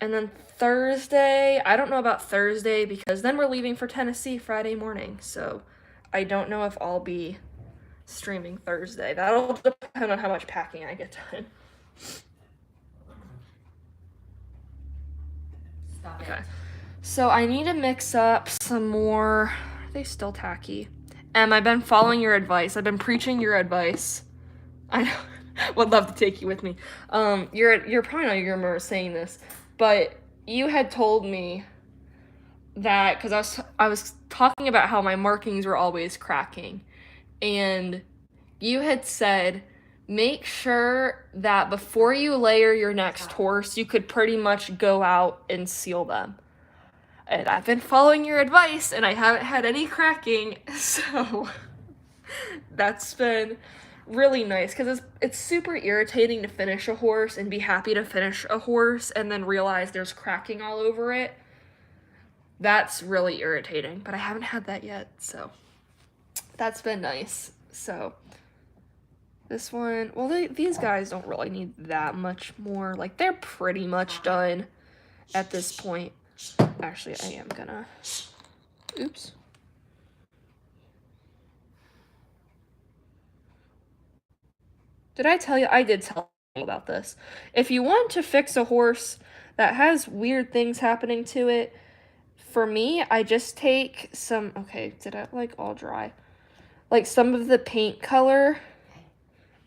then Thursday, I don't know about Thursday because then we're leaving for Tennessee Friday morning. So I don't know if I'll be streaming Thursday. That'll depend on how much packing I get done. Stop Okay. it. So I need to mix up some more. Are they still tacky? I've been following your advice. I've been preaching your advice. I would love to take you with me. You're probably not gonna remember saying this, but you had told me that because I was talking about how my markings were always cracking, and you had said make sure that before you layer your next horse, you could pretty much go out and seal them. And I've been following your advice, and I haven't had any cracking, so that's been really nice, because it's super irritating to finish a horse and be happy to finish a horse and then realize there's cracking all over it. That's really irritating, but I haven't had that yet, so that's been nice. So this one, well, these guys don't really need that much more. Like, they're pretty much done at this point. Actually, I am gonna, oops. Did I tell you? I did tell you about this. If you want to fix a horse that has weird things happening to it, for me, I just take some, okay, did I like all dry? Like some of the paint color, Okay.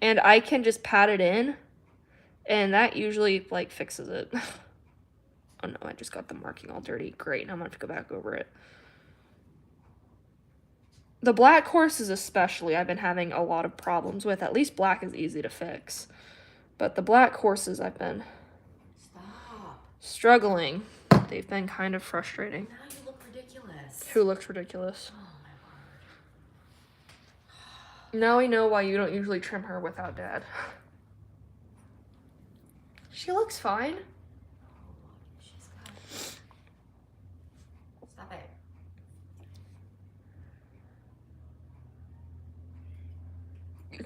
and I can just pat it in, and that usually like fixes it. Oh no, I just got the marking all dirty. Great, now I'm gonna have to go back over it. The black horses especially, I've been having a lot of problems with. At least black is easy to fix. But the black horses I've been Stop. struggling. They've been kind of frustrating. Now you look ridiculous. Who looks ridiculous? Oh my word. Now we know why you don't usually trim her without Dad. She looks fine. She's got... Stop it.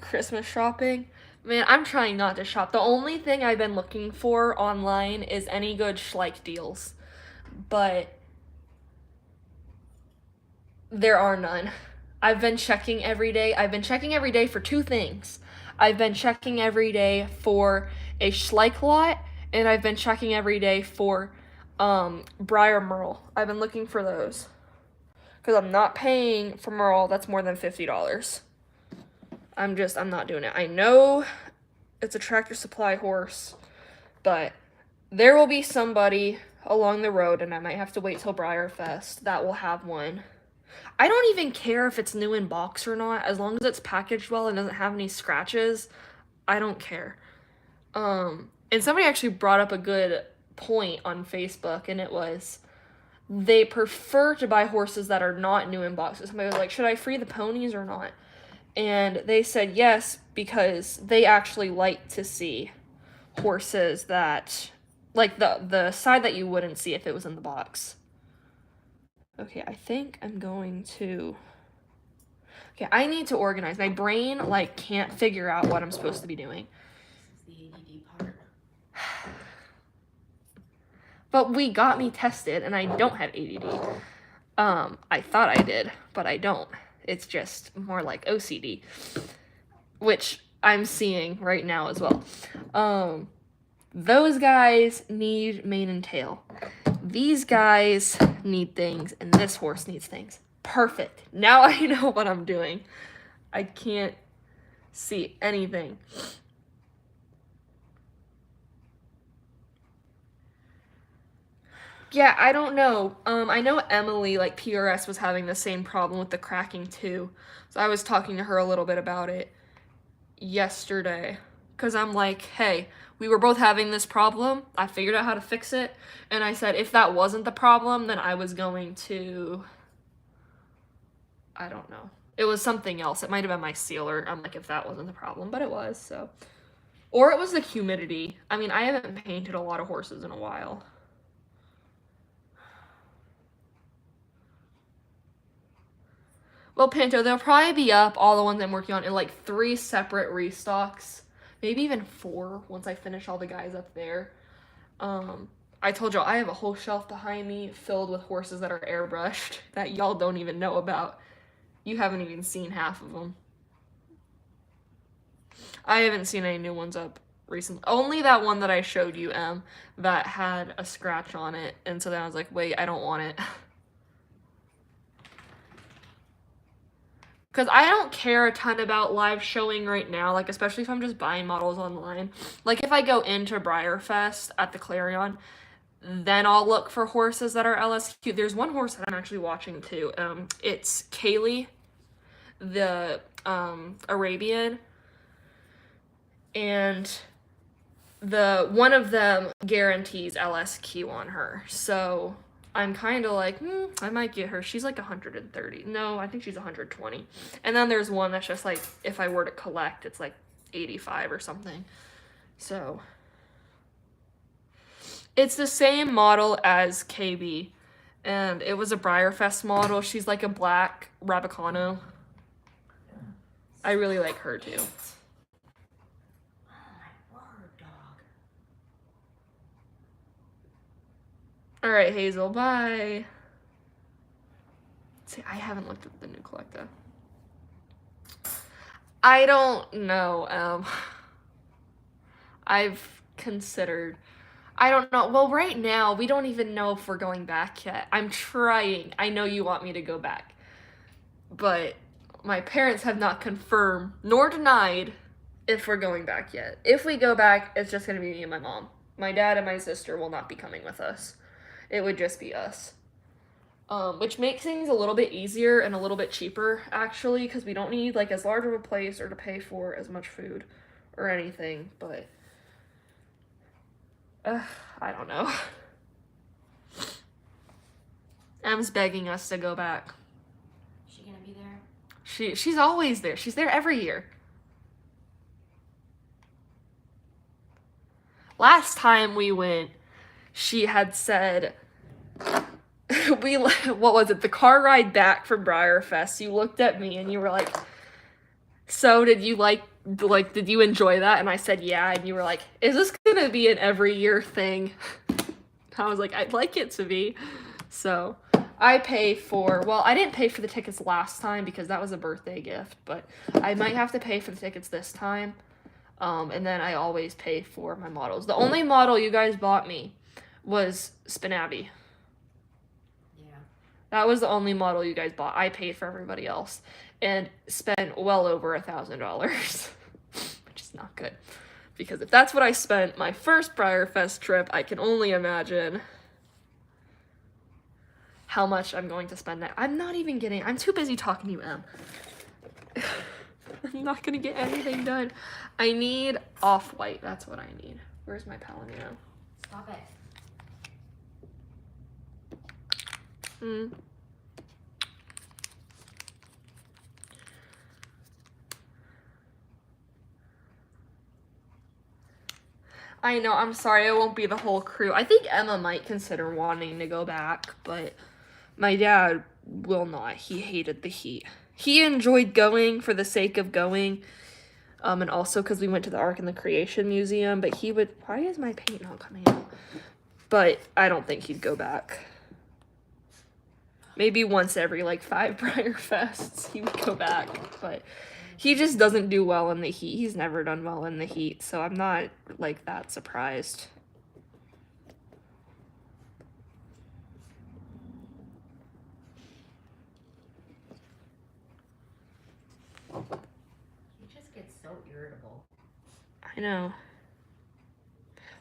Christmas shopping. Man, I'm trying not to shop. The only thing I've been looking for online is any good Schleich deals. But there are none. I've been checking every day. I've been checking every day for two things. I've been checking every day for a Schleich lot, and I've been checking every day for Briar Merle. I've been looking for those. Because I'm not paying for Merle that's more than $50. I'm not doing it. I know it's a Tractor Supply horse, but there will be somebody along the road, and I might have to wait till Briarfest, that will have one. I don't even care if it's new in box or not, as long as it's packaged well and doesn't have any scratches. I don't care. And somebody actually brought up a good point on Facebook, and it was they prefer to buy horses that are not new in boxes. Somebody was like, should I free the ponies or not? And they said yes, because they actually like to see horses that, like the side that you wouldn't see if it was in the box. Okay, I think I'm going to... Okay, I need to organize. My brain, like, can't figure out what I'm supposed to be doing. This is the ADD part. But we got me tested, and I don't have ADD. I thought I did, but I don't. It's just more like OCD, which I'm seeing right now as well. Those guys need mane and tail. These guys need things, and this horse needs things. Perfect. Now I know what I'm doing. I can't see anything. Yeah, I don't know. I know Emily, like PRS, was having the same problem with the cracking too. So I was talking to her a little bit about it yesterday. Because I'm like, hey, we were both having this problem. I figured out how to fix it. And I said, if that wasn't the problem, then I was going to... I don't know. It was something else. It might have been my sealer. I'm like, if that wasn't the problem. But it was, so... Or it was the humidity. I mean, I haven't painted a lot of horses in a while. Well, Pinto, they'll probably be up, all the ones I'm working on, in like 3 separate restocks. Maybe even 4 once I finish all the guys up there. I told y'all I have a whole shelf behind me filled with horses that are airbrushed that y'all don't even know about. You haven't even seen half of them. I haven't seen any new ones up recently. Only that one that I showed you, that had a scratch on it. And so then I was like, wait, I don't want it. Because I don't care a ton about live showing right now, like, especially if I'm just buying models online. Like, if I go into Briarfest at the Clarion, then I'll look for horses that are LSQ. There's one horse that I'm actually watching, too. It's Kaylee, the Arabian. And one of them guarantees LSQ on her. So... I'm kind of like, I might get her. She's like 130. No, I think she's 120. And then there's one that's just like, if I were to collect, it's like 85 or something. So, it's the same model as KB. And it was a Briarfest model. She's like a black Rabicano. I really like her too. All right, Hazel, bye. See, I haven't looked at the new Collecta. I don't know. I've considered. I don't know. Well, right now, we don't even know if we're going back yet. I'm trying. I know you want me to go back. But my parents have not confirmed nor denied if we're going back yet. If we go back, it's just going to be me and my mom. My dad and my sister will not be coming with us. It would just be us. Which makes things a little bit easier and a little bit cheaper, actually, because we don't need, like, as large of a place or to pay for as much food or anything, but I don't know. Em's begging us to go back. Is she gonna be there? She's always there. She's there every year. Last time we went, she had said, what was it? The car ride back from Briarfest. You looked at me and you were like, so did you did you enjoy that? And I said, yeah. And you were like, is this gonna be an every year thing? I was like, I'd like it to be. So I didn't pay for the tickets last time because that was a birthday gift, but I might have to pay for the tickets this time. And then I always pay for my models. The only model you guys bought me was Spinabby. Yeah. That was the only model you guys bought. I paid for everybody else and spent well over $1,000, which is not good. Because if that's what I spent my first Briarfest trip, I can only imagine how much I'm going to spend now. I'm too busy talking to you, Em. I'm not gonna get anything done. I need off-white. That's what I need. Where's my Palomino? Stop it. I know, I'm sorry, I won't be the whole crew. I think Emma might consider wanting to go back, but my dad will not. He hated the heat. He enjoyed going for the sake of going, and also because we went to the Ark and the Creation Museum, but he would... Why is my paint not coming out? But I don't think he'd go back. Maybe once every, 5 Briarfests he would go back, but he just doesn't do well in the heat. He's never done well in the heat, so I'm not, that surprised. He just gets so irritable. I know.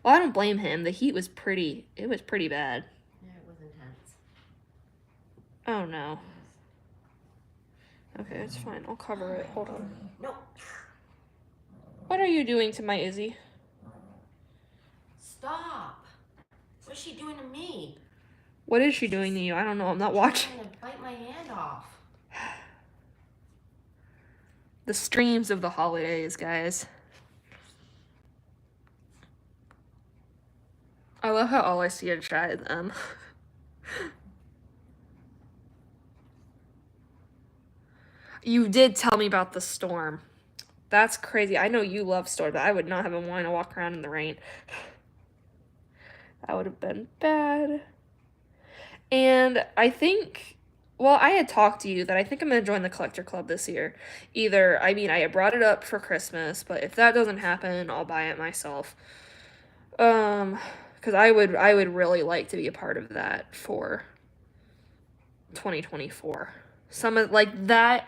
Well, I don't blame him. The heat was pretty bad. Yeah, it was intense. Oh, no. Okay, it's fine. I'll cover it. Hold on. No. What are you doing to my Izzy? Stop. What's she doing to me? What is she doing to you? I don't know. I'm not watching. She's trying to bite my hand off. The streams of the holidays, guys. I love how all I see in chat is them. You did tell me about the storm. That's crazy. I know you love storms, but I would not have been wanting to walk around in the rain. That would have been bad. And I think, well, I had talked to you that I think I'm going to join the collector club this year. I had brought it up for Christmas, but if that doesn't happen, I'll buy it myself. Because I would really like to be a part of that for 2024. Some of that,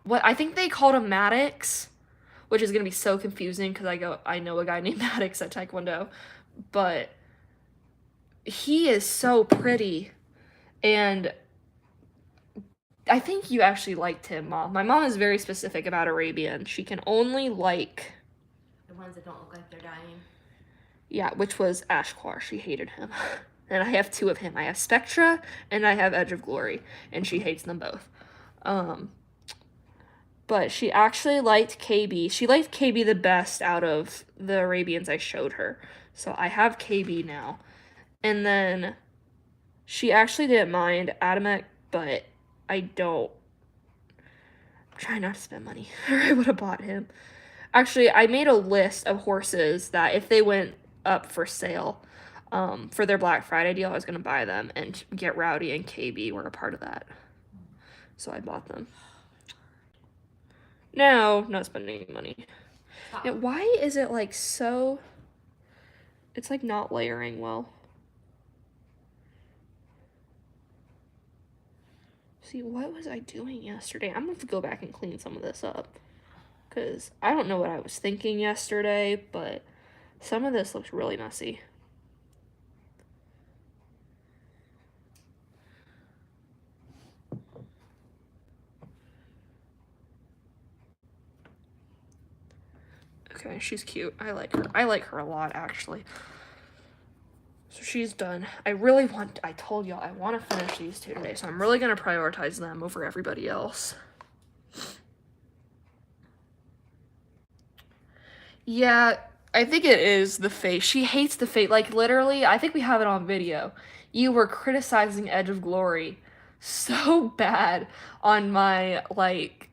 what I think they called them Maddox, which is gonna be so confusing because I know a guy named Maddox at Taekwondo, but he is so pretty, and I think you actually liked him, Mom. My mom is very specific about Arabian. She can only like the ones that don't look like they're dying. Yeah, which was Ashquar. She hated him. And I have 2 of him. I have Spectra and I have Edge of Glory, and she hates them both. But she actually liked KB. She liked KB the best out of the Arabians I showed her. So I have KB now. And then she actually didn't mind Adamek, but I'm trying not to spend money, or I would have bought him. Actually, I made a list of horses that if they went up for sale for their Black Friday deal, I was going to buy them, and Get Rowdy and KB were a part of that. So I bought them. Now, not spending any money. Stop. And why is it like so... It's like not layering well. See, what was I doing yesterday? I'm gonna have to go back and clean some of this up. Because I don't know what I was thinking yesterday, but some of this looks really messy. Okay, she's cute. I like her. I like her a lot, actually. So she's done. I told y'all, I want to finish these two today, so I'm really going to prioritize them over everybody else. Yeah, I think it is the face. She hates the face. Like, literally, I think we have it on video. You were criticizing Edge of Glory so bad on my, like,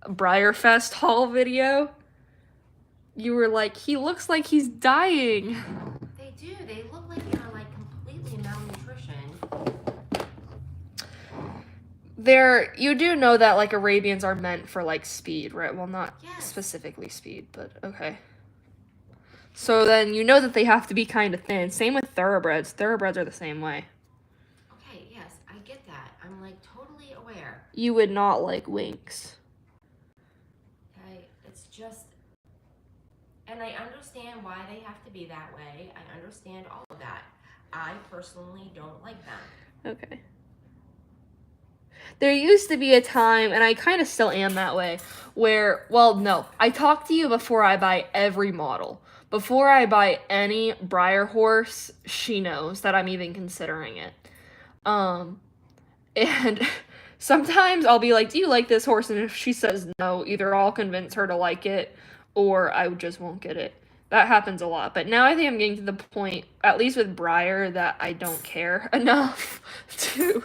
Briarfest haul video. You were like, he looks like he's dying. They do. They look like they're like completely malnutrition. You do know that like Arabians are meant for like speed, right? Well, not Yes. specifically speed, but okay. So then you know that they have to be kind of thin. Same with thoroughbreds. Thoroughbreds are the same way. Okay, yes, I get that. I'm like totally aware. You would not like Winks. Okay, it's just, and I understand why they have to be that way. I understand all of that. I personally don't like them. Okay. There used to be a time, and I kind of still am that way, where, well, no, I talk to you before I buy every model. Before I buy any Briar horse, she knows that I'm even considering it. And sometimes I'll be like, do you like this horse? And if she says no, either I'll convince her to like it, or I just won't get it. That happens a lot. But now I think I'm getting to the point, at least with Briar, that I don't care enough to...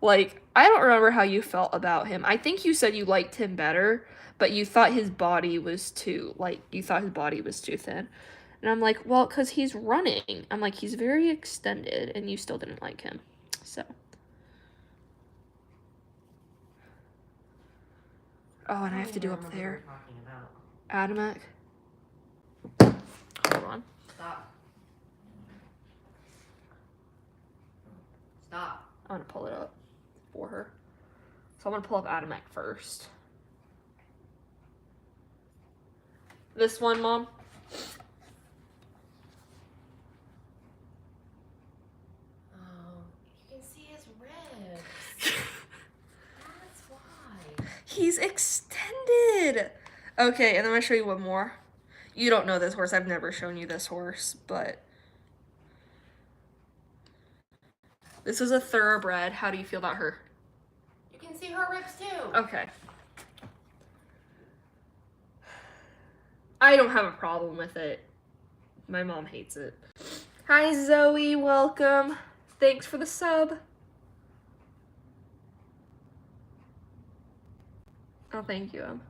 Like, I don't remember how you felt about him. I think you said you liked him better, but you thought his body was too thin. And I'm like, well, because he's running. I'm like, he's very extended, and you still didn't like him. So. Oh, and I have to do up there. Adamek. Hold on. Stop. Stop. I'm gonna pull it up for her. So I'm gonna pull up Adamek first. This one, Mom. Oh, you can see his ribs. That's why. He's extended. Okay, and then I'm gonna show you one more. You don't know this horse. I've never shown you this horse, but this is a thoroughbred. How do you feel about her? You can see her ribs too. Okay. I don't have a problem with it. My mom hates it. Hi, Zoe. Welcome. Thanks for the sub. Oh, thank you.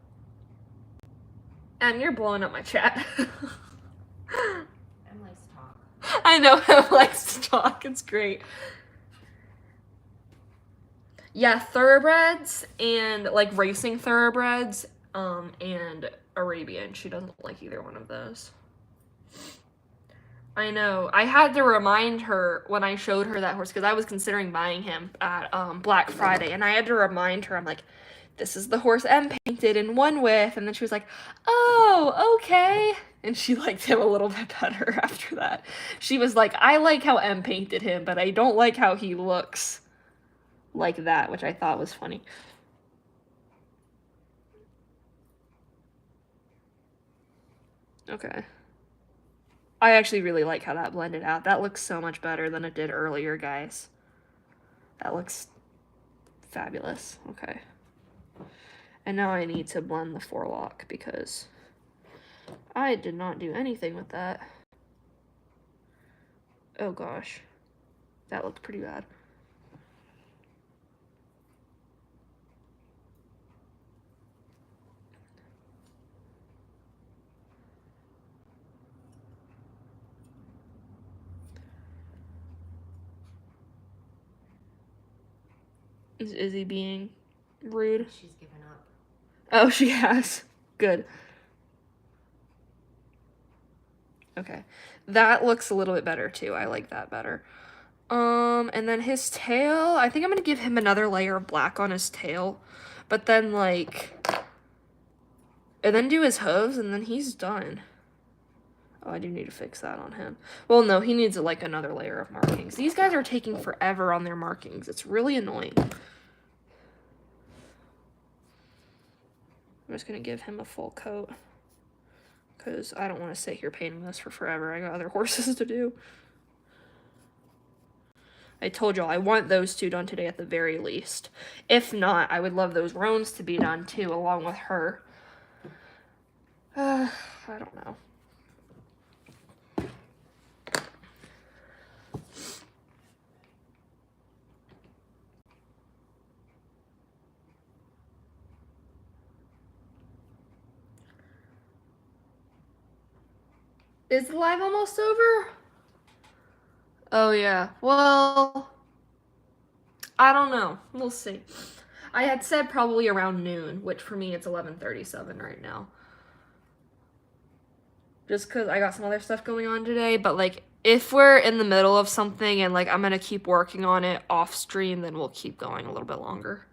And you're blowing up my chat. Em likes to talk. I know Em likes to talk. It's great. Yeah, thoroughbreds and like racing thoroughbreds, and Arabian. She doesn't like either one of those. I know. I had to remind her when I showed her that horse because I was considering buying him at Black Friday, and I had to remind her. I'm like, this is the horse M painted and won with, and then she was like, oh, okay. And she liked him a little bit better after that. She was like, I like how M painted him, but I don't like how he looks like that, which I thought was funny. Okay. I actually really like how that blended out. That looks so much better than it did earlier, guys. That looks fabulous. Okay. And now I need to blend the forelock because I did not do anything with that. Oh gosh. That looked pretty bad. Is Izzy being rude? She's given up. Oh, she has. Good. Okay. That looks a little bit better too. I like that better. And then his tail, I think I'm gonna give him another layer of black on his tail, but then like, and then do his hooves, and then he's done. Oh, I do need to fix that on him. Well, no, he needs like another layer of markings. These guys are taking forever on their markings. It's really annoying. I'm just gonna give him a full coat because I don't want to sit here painting this for forever. I got other horses to do. I told y'all I want those two done today at the very least. If not, I would love those Roans to be done too, along with her. I don't know. Is the live almost over? Oh yeah. Well, I don't know. We'll see. I had said probably around noon, which for me it's 11:37 right now. Just because I got some other stuff going on today, but like if we're in the middle of something and like I'm gonna keep working on it off stream, then we'll keep going a little bit longer.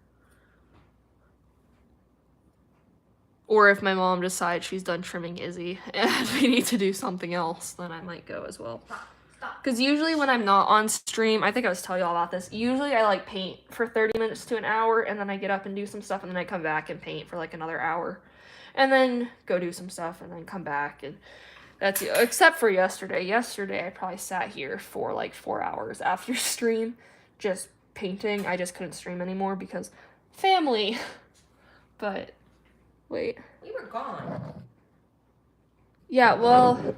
Or if my mom decides she's done trimming Izzy and we need to do something else, then I might go as well. Because usually when I'm not on stream, I think I was telling y'all about this, usually I like paint for 30 minutes to an hour, and then I get up and do some stuff, and then I come back and paint for like another hour. And then go do some stuff, and then come back, and that's it. Except for yesterday. Yesterday I probably sat here for like 4 hours after stream, just painting. I just couldn't stream anymore because family. But, wait. We were gone. Yeah, well,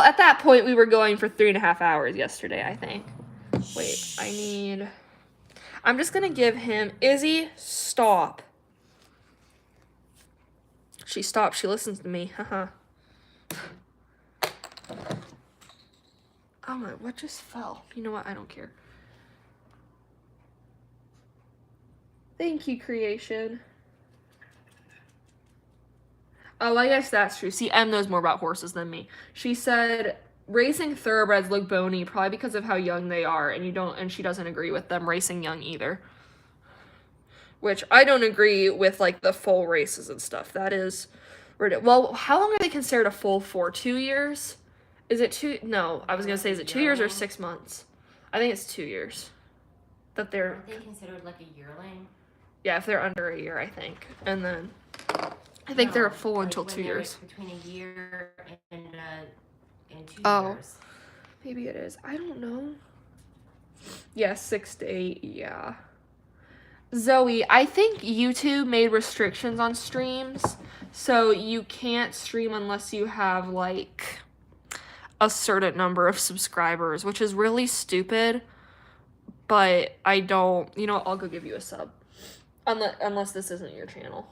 at that point, we were going for 3.5 hours yesterday, I think. Wait, I'm just gonna give him, Izzy, stop. She stops, she listens to me, haha. Oh my, what just fell? You know what, I don't care. Thank you, creation. Oh, I guess that's true. See, Em knows more about horses than me. She said racing thoroughbreds look bony probably because of how young they are, and she doesn't agree with them racing young either. Which I don't agree with, like the full races and stuff. That is, well, how long are they considered a full for? 2 years? Is it 2? No, I was gonna say, is it 2 years or 6 months? I think it's 2 years. That they're. Aren't they considered like a yearling? Yeah, if they're under a year, I think, and then. I think they're full like until when 2 they're years. Between a year and 2 Oh. years. Maybe it is. I don't know. Yeah, 6 to 8. Yeah. Zoe, I think YouTube made restrictions on streams, so you can't stream unless you have like a certain number of subscribers, which is really stupid. But I don't. You know, I'll go give you a sub, unless this isn't your channel.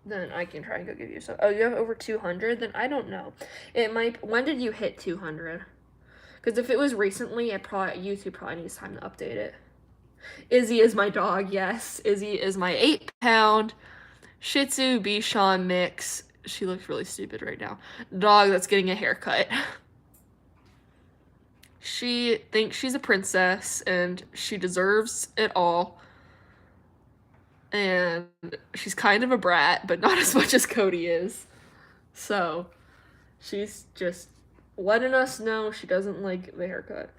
Then I can try and go give you some. Oh, you have over 200? Then I don't know. It might. When did you hit 200? Because if it was recently, YouTube probably needs time to update it. Izzy is my dog. Yes, Izzy is my 8-pound Shih Tzu Bichon mix. She looks really stupid right now. Dog that's getting a haircut. She thinks she's a princess and she deserves it all. And she's kind of a brat, but not as much as Cody is. So, she's just letting us know she doesn't like the haircut.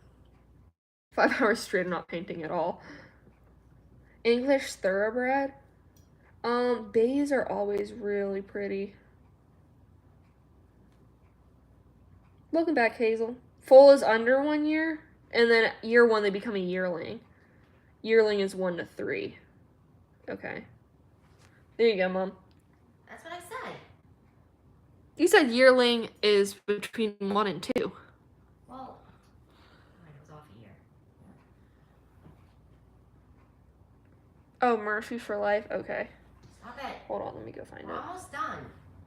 5 hours straight of not painting at all. English thoroughbred? Bays are always really pretty. Welcome back, Hazel. Foal is under 1 year, and then year 1 they become a yearling. Yearling is 1 to 3. Okay. There you go, Mom. That's what I said. You said yearling is between 1 and 2. Well, mine was off a year. Oh, Murphy for life? Okay. Stop it. Hold on, let me go find We're it. almost done.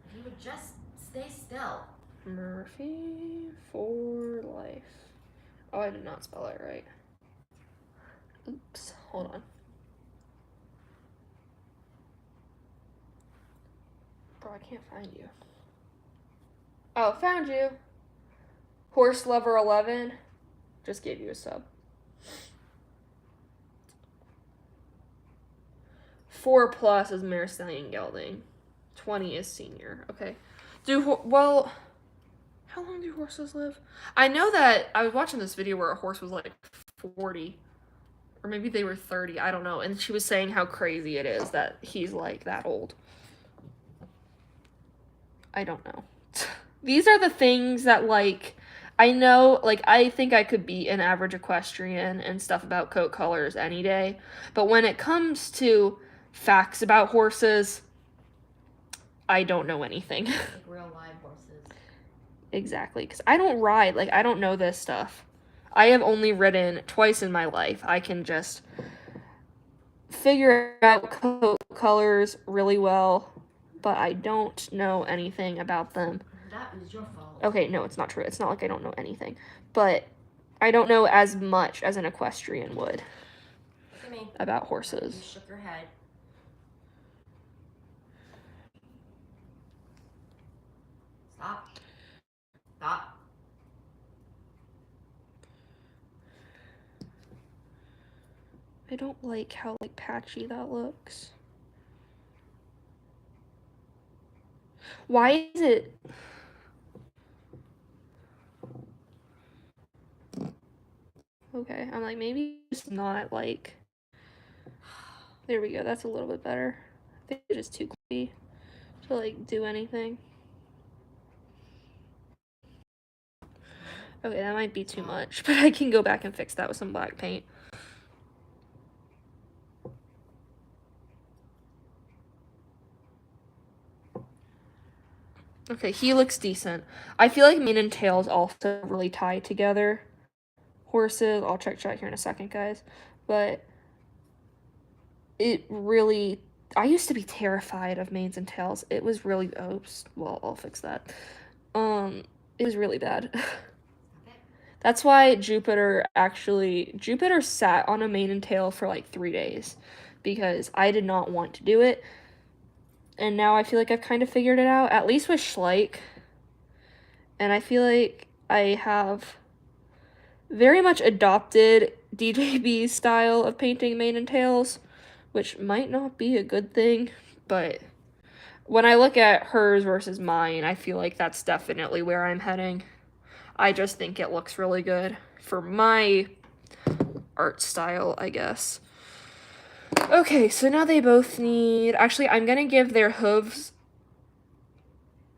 If you would just stay still. Murphy for life. Oh, I did not spell it right. Oops. Hold on. Bro, I can't find you. Oh, found you. Horse Lover 11. Just gave you a sub. 4+ is Mare Stallion Gelding. 20 is Senior. Okay. Well, how long do horses live? I know that I was watching this video where a horse was like 40. Or maybe they were 30. I don't know. And she was saying how crazy it is that he's like that old. I don't know. These are the things that, like, I know, like, I think I could beat an average equestrian and stuff about coat colors any day. But when it comes to facts about horses, I don't know anything. Like real live horses. Exactly. Because I don't ride. Like, I don't know this stuff. I have only ridden twice in my life. I can just figure out coat colors really well, but I don't know anything about them. That was your fault. Okay, no, it's not true. It's not like I don't know anything. But I don't know as much as an equestrian would Look at me. about You horses. shook your head. Stop. Stop. I don't like how, like, patchy that looks. Why is it... Okay, I'm like, maybe it's not, like... There we go, that's a little bit better. I think it's just too clippy to, like, do anything. Okay, that might be too much, but I can go back and fix that with some black paint. Okay, he looks decent. I feel like mane and tails also really tie together. Horses, I'll check here in a second, guys. But it really, I used to be terrified of manes and tails. It was really, oops, well, I'll fix that. It was really bad. That's why Jupiter sat on a mane and tail for like 3 days because I did not want to do it. And now I feel like I've kind of figured it out, at least with Schleich. And I feel like I have very much adopted DJB's style of painting mane and tails, which might not be a good thing, but when I look at hers versus mine, I feel like that's definitely where I'm heading. I just think it looks really good for my art style, I guess. Okay, so now they both need... Actually, I'm going to give their hooves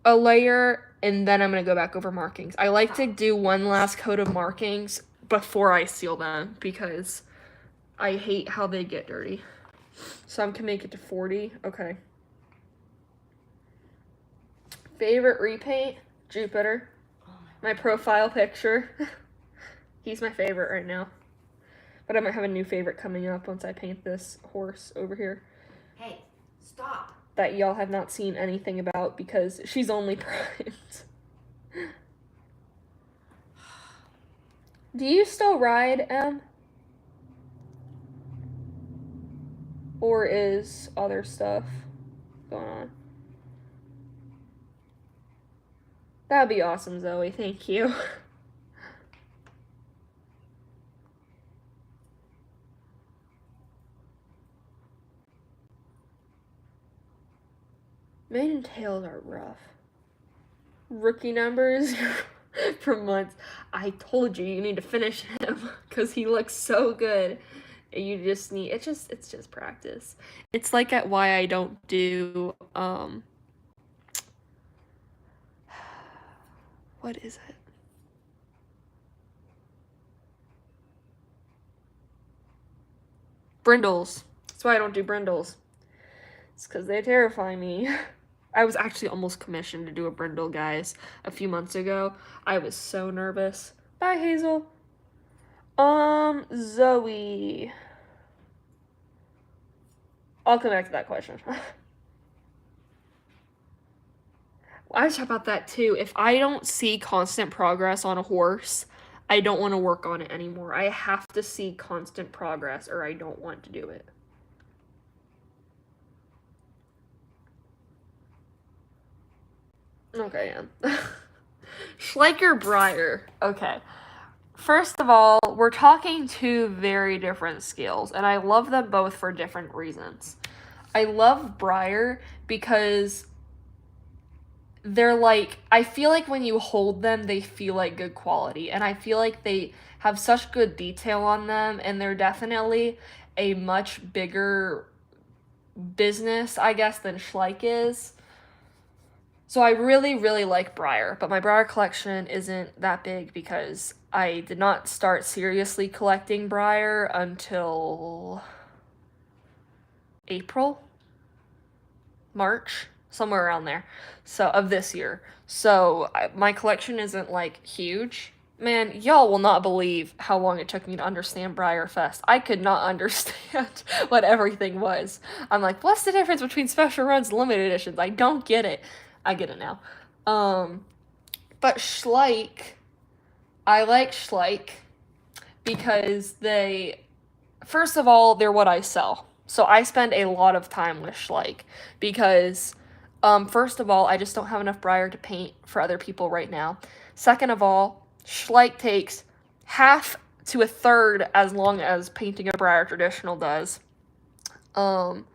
a layer, and then I'm going to go back over markings. I like to do one last coat of markings before I seal them, because I hate how they get dirty. So I'm going to make it to 40. Okay. Favorite repaint? Jupiter. My profile picture. He's my favorite right now. But I might have a new favorite coming up once I paint this horse over here. Hey, stop. That y'all have not seen anything about because she's only primed. Do you still ride, Em? Or is other stuff going on? That'd be awesome, Zoe. Thank you. Mane and tails are rough. Rookie numbers for months. I told you need to finish him because he looks so good. You just need it's just practice. It's like at why I don't do what is it? Brindles. That's why I don't do brindles. It's because they terrify me. I was actually almost commissioned to do a brindle, guys, a few months ago. I was so nervous. Bye, Hazel. Zoe. I'll come back to that question. I was talking about that too. If I don't see constant progress on a horse, I don't want to work on it anymore. I have to see constant progress or I don't want to do it. Okay, yeah. Schleicher Breyer. Okay. First of all, we're talking two very different skills, and I love them both for different reasons. I love Breyer because they're like, I feel like when you hold them, they feel like good quality, and I feel like they have such good detail on them, and they're definitely a much bigger business, I guess, than Schleich is. So I really, really like Breyer, but my Breyer collection isn't that big because I did not start seriously collecting Breyer until April, March, somewhere around there. So of this year. So my collection isn't like huge. Man, y'all will not believe how long it took me to understand Breyer Fest. I could not understand what everything was. I'm like, what's the difference between special runs and limited editions? I don't get it. I get it now. But Schleich, I like Schleich because first of all, they're what I sell. So I spend a lot of time with Schleich because, first of all, I just don't have enough Breyer to paint for other people right now. Second of all, Schleich takes half to a third as long as painting a Breyer traditional does. And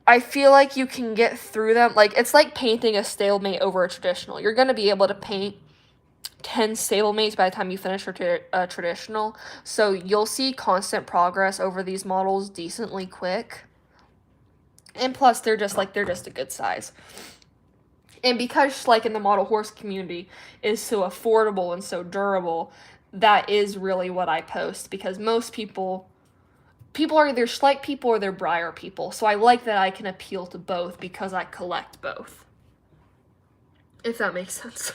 I feel like you can get through them. Like, it's like painting a stalemate over a traditional. You're going to be able to paint 10 stablemates by the time you finish a traditional. So you'll see constant progress over these models decently quick. And plus, they're just a good size. And because Schleich in the model horse community is so affordable and so durable, that is really what I post. Because most people are either Schleich people or they're Breyer people. So I like that I can appeal to both because I collect both. If that makes sense.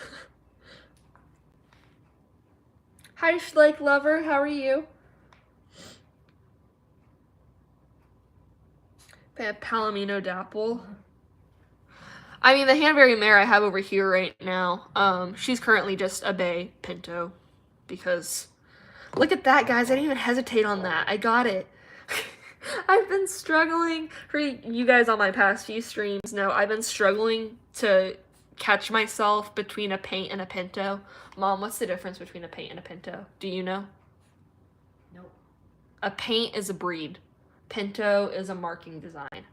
Hi, Schleich lover. How are you? Palomino Dapple. I mean, the Hanbury mare I have over here right now, she's currently just a bay Pinto. Because, look at that, guys. I didn't even hesitate on that. I got it. I've been struggling, for you guys on my past few streams know, I've been struggling to catch myself between a paint and a Pinto. Mom, what's the difference between a paint and a Pinto? Do you know? Nope. A paint is a breed. Pinto is a marking design.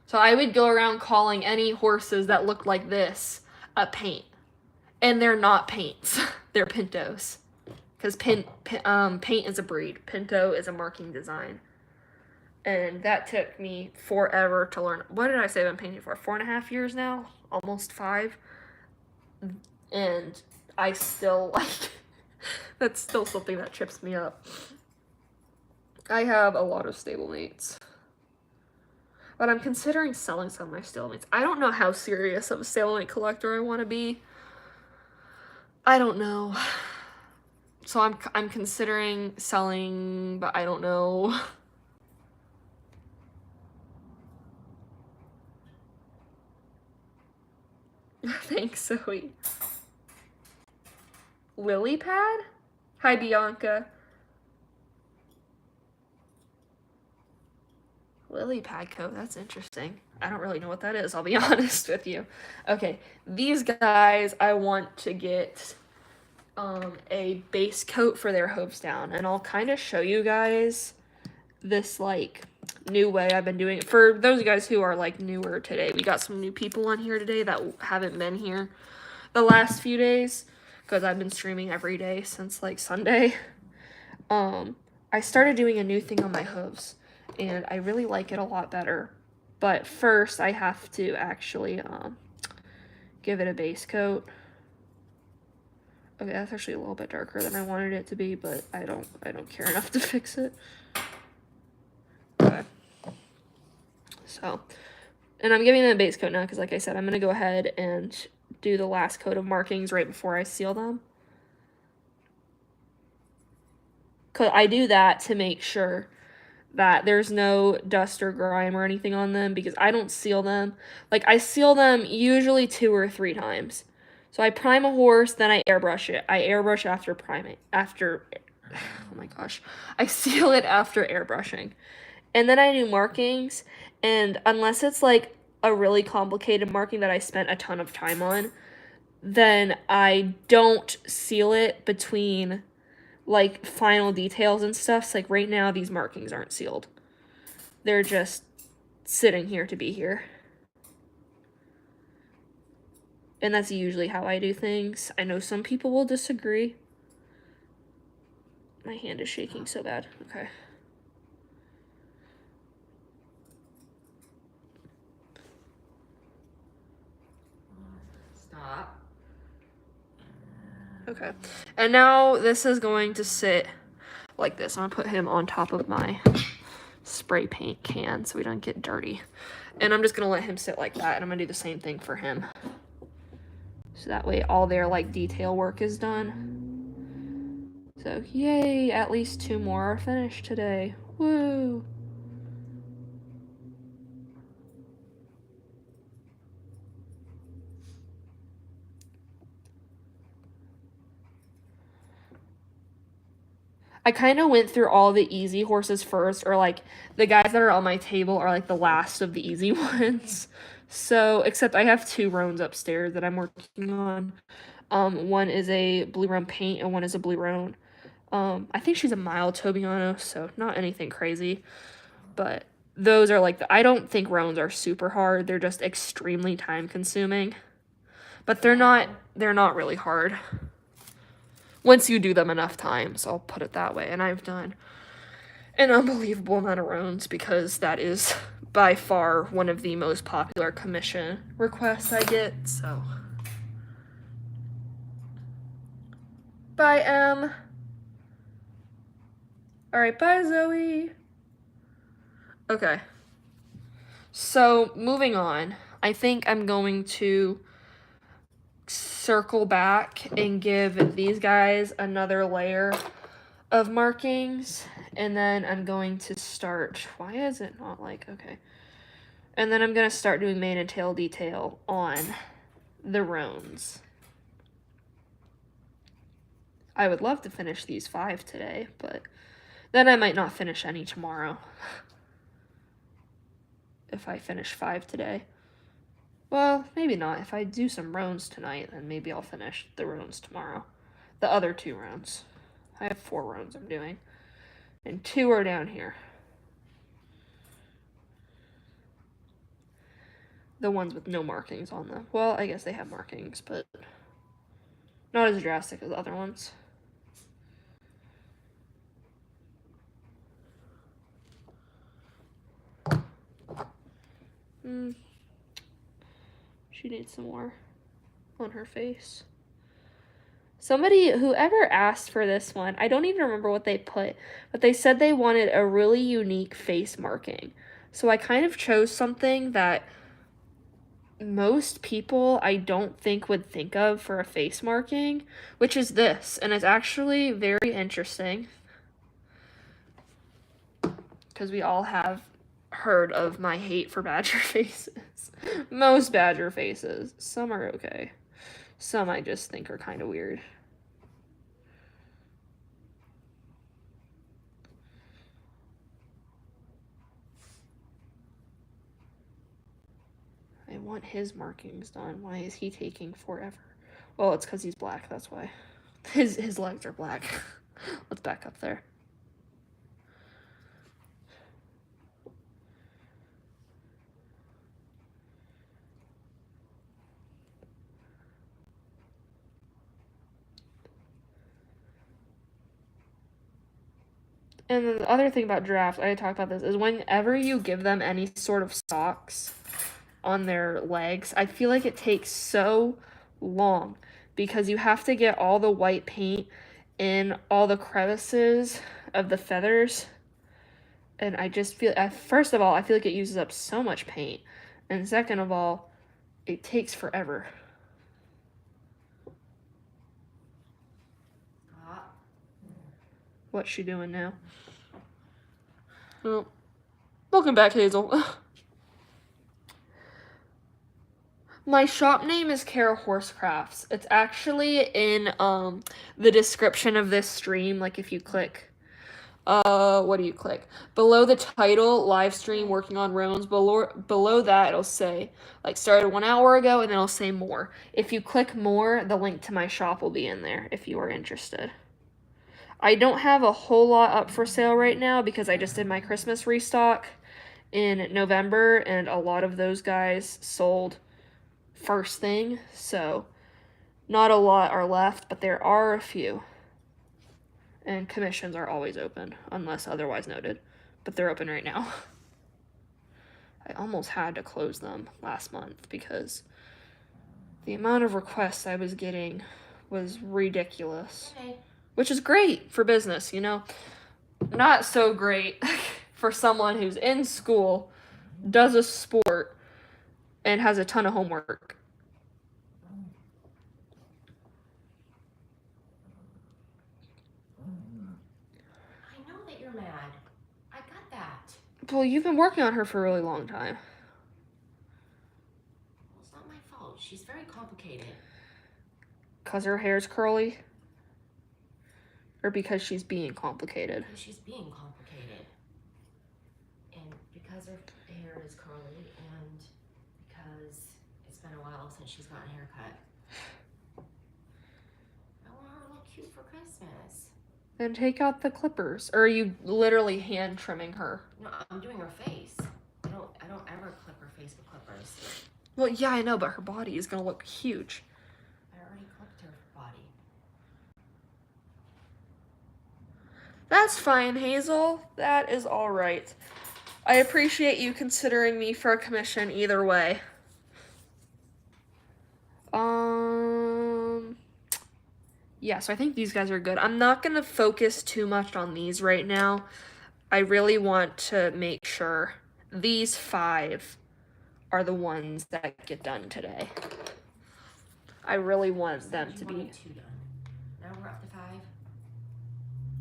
So I would go around calling any horses that looked like this a paint. And they're not paints. They're Pintos. Because paint is a breed. Pinto is a marking design. And that took me forever to learn. What did I say I've been painting for? 4.5 years now? Almost 5. And I still that's still something that trips me up. I have a lot of stablemates. But I'm considering selling some of my stablemates. I don't know how serious of a stablemate collector I want to be. I don't know. So I'm considering selling, but I don't know. Thanks, Zoe. Lily pad? Hi, Bianca. Lily pad coat, that's interesting. I don't really know what that is, I'll be honest with you. Okay, these guys, I want to get a base coat for their hooves down, and I'll kind of show you guys this new way I've been doing it. For those of you guys who are newer today, we got some new people on here today that haven't been here the last few days because I've been streaming every day since Sunday. I started doing a new thing on my hooves, and I really like it a lot better. But first, I have to actually give it a base coat. Okay, that's actually a little bit darker than I wanted it to be, but I don't care enough to fix it. Okay. So, and I'm giving them a base coat now because, like I said, I'm going to go ahead and do the last coat of markings right before I seal them. Because I do that to make sure that there's no dust or grime or anything on them because I don't seal them. I seal them usually 2 or 3 times. So I prime a horse, then I airbrush it. I airbrush after priming. Oh my gosh. I seal it after airbrushing. And then I do markings, and unless it's a really complicated marking that I spent a ton of time on, then I don't seal it between like final details and stuff. So, like right now, these markings aren't sealed. They're just sitting here to be here. And that's usually how I do things. I know some people will disagree. My hand is shaking so bad. Okay. Stop. Okay. And now this is going to sit like this. I'm going to put him on top of my spray paint can so we don't get dirty. And I'm just going to let him sit like that. And I'm going to do the same thing for him. So that way all their like detail work is done. So yay, at least 2 more are finished today. Woo! I kind of went through all the easy horses first, or like the guys that are on my table are like the last of the easy ones. So, except I have 2 roans upstairs that I'm working on. One is a blue roan paint and one is a blue roan. I think she's a mild Tobiano, so not anything crazy. But those are like I don't think roans are super hard. They're just extremely time consuming. But they're not really hard. Once you do them enough times, I'll put it that way. And I've done an unbelievable amount of roans because that is by far one of the most popular commission requests I get. So, bye, Em. All right, bye, Zoe. Okay. So, moving on. I think I'm going to circle back and give these guys another layer of markings, and then I'm going to start, why is it not like, okay, and then I'm going to start doing mane and tail detail on the roans. I would love to finish these 5 today, but then I might not finish any tomorrow if I finish 5 today. Well, maybe not. If I do some roans tonight, then maybe I'll finish the roans tomorrow. The other 2 roans. I have 4 roans I'm doing. And 2 are down here. The ones with no markings on them. Well, I guess they have markings, but not as drastic as the other ones. She needs some more on her face. Whoever asked for this one, I don't even remember what they put, but they said they wanted a really unique face marking. So I kind of chose something that most people I don't think would think of for a face marking, which is this, and it's actually very interesting because we all have heard of my hate for badger faces. Most badger faces. Some are okay. Some I just think are kind of weird. I want his markings done. Why is he taking forever? Well, it's because he's black, that's why. His legs are black. Let's back up there. And then the other thing about giraffes, I talked about this, is whenever you give them any sort of socks on their legs, I feel like it takes so long because you have to get all the white paint in all the crevices of the feathers. And I just feel, first of all, I feel like it uses up so much paint. And second of all, it takes forever. What's she doing now? Well, welcome back, Hazel. My shop name is Kara Horsecrafts. It's actually in the description of this stream. Like if you click What do you click? Below the title, live stream working on Roans, below that it'll say like started 1 hour ago, and then it'll say more. If you click more, the link to my shop will be in there if you are interested. I don't have a whole lot up for sale right now because I just did my Christmas restock in November, and a lot of those guys sold first thing, so not a lot are left, but there are a few. And commissions are always open, unless otherwise noted. But they're open right now. I almost had to close them last month because the amount of requests I was getting was ridiculous. Okay. Which is great for business, you know? Not so great for someone who's in school, does a sport, and has a ton of homework. I know that you're mad. I got that. Well, you've been working on her for a really long time. Well, it's not my fault. She's very complicated. Because her hair's curly? Or because she's being complicated? Because she's being complicated. And because her hair is curly, and because it's been a while since she's gotten a haircut. I want her to look cute for Christmas. Then take out the clippers. Or are you literally hand trimming her? No, I'm doing her face. I don't ever clip her face with clippers. Well, yeah, I know, but her body is gonna look huge. I already clipped her body. That's fine, Hazel. That is all right. I appreciate you considering me for a commission either way. Yeah, so I think these guys are good. I'm not going to focus too much on these right now. I really want to make sure these 5 are the ones that get done today. I really want them to be... 2 done. Now we're up to 5.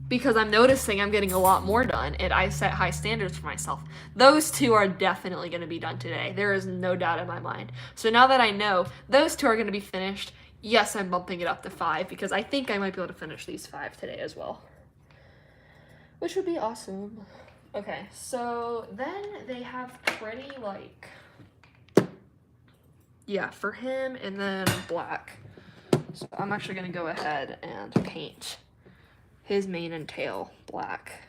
Because I'm noticing I'm getting a lot more done, and I set high standards for myself. Those 2 are definitely going to be done today. There is no doubt in my mind. So now that I know those 2 are going to be finished, yes, I'm bumping it up to 5, because I think I might be able to finish these 5 today as well. Which would be awesome. Okay, so then they have pretty, like... Yeah, for him, and then black. So I'm actually going to go ahead and paint his mane and tail black.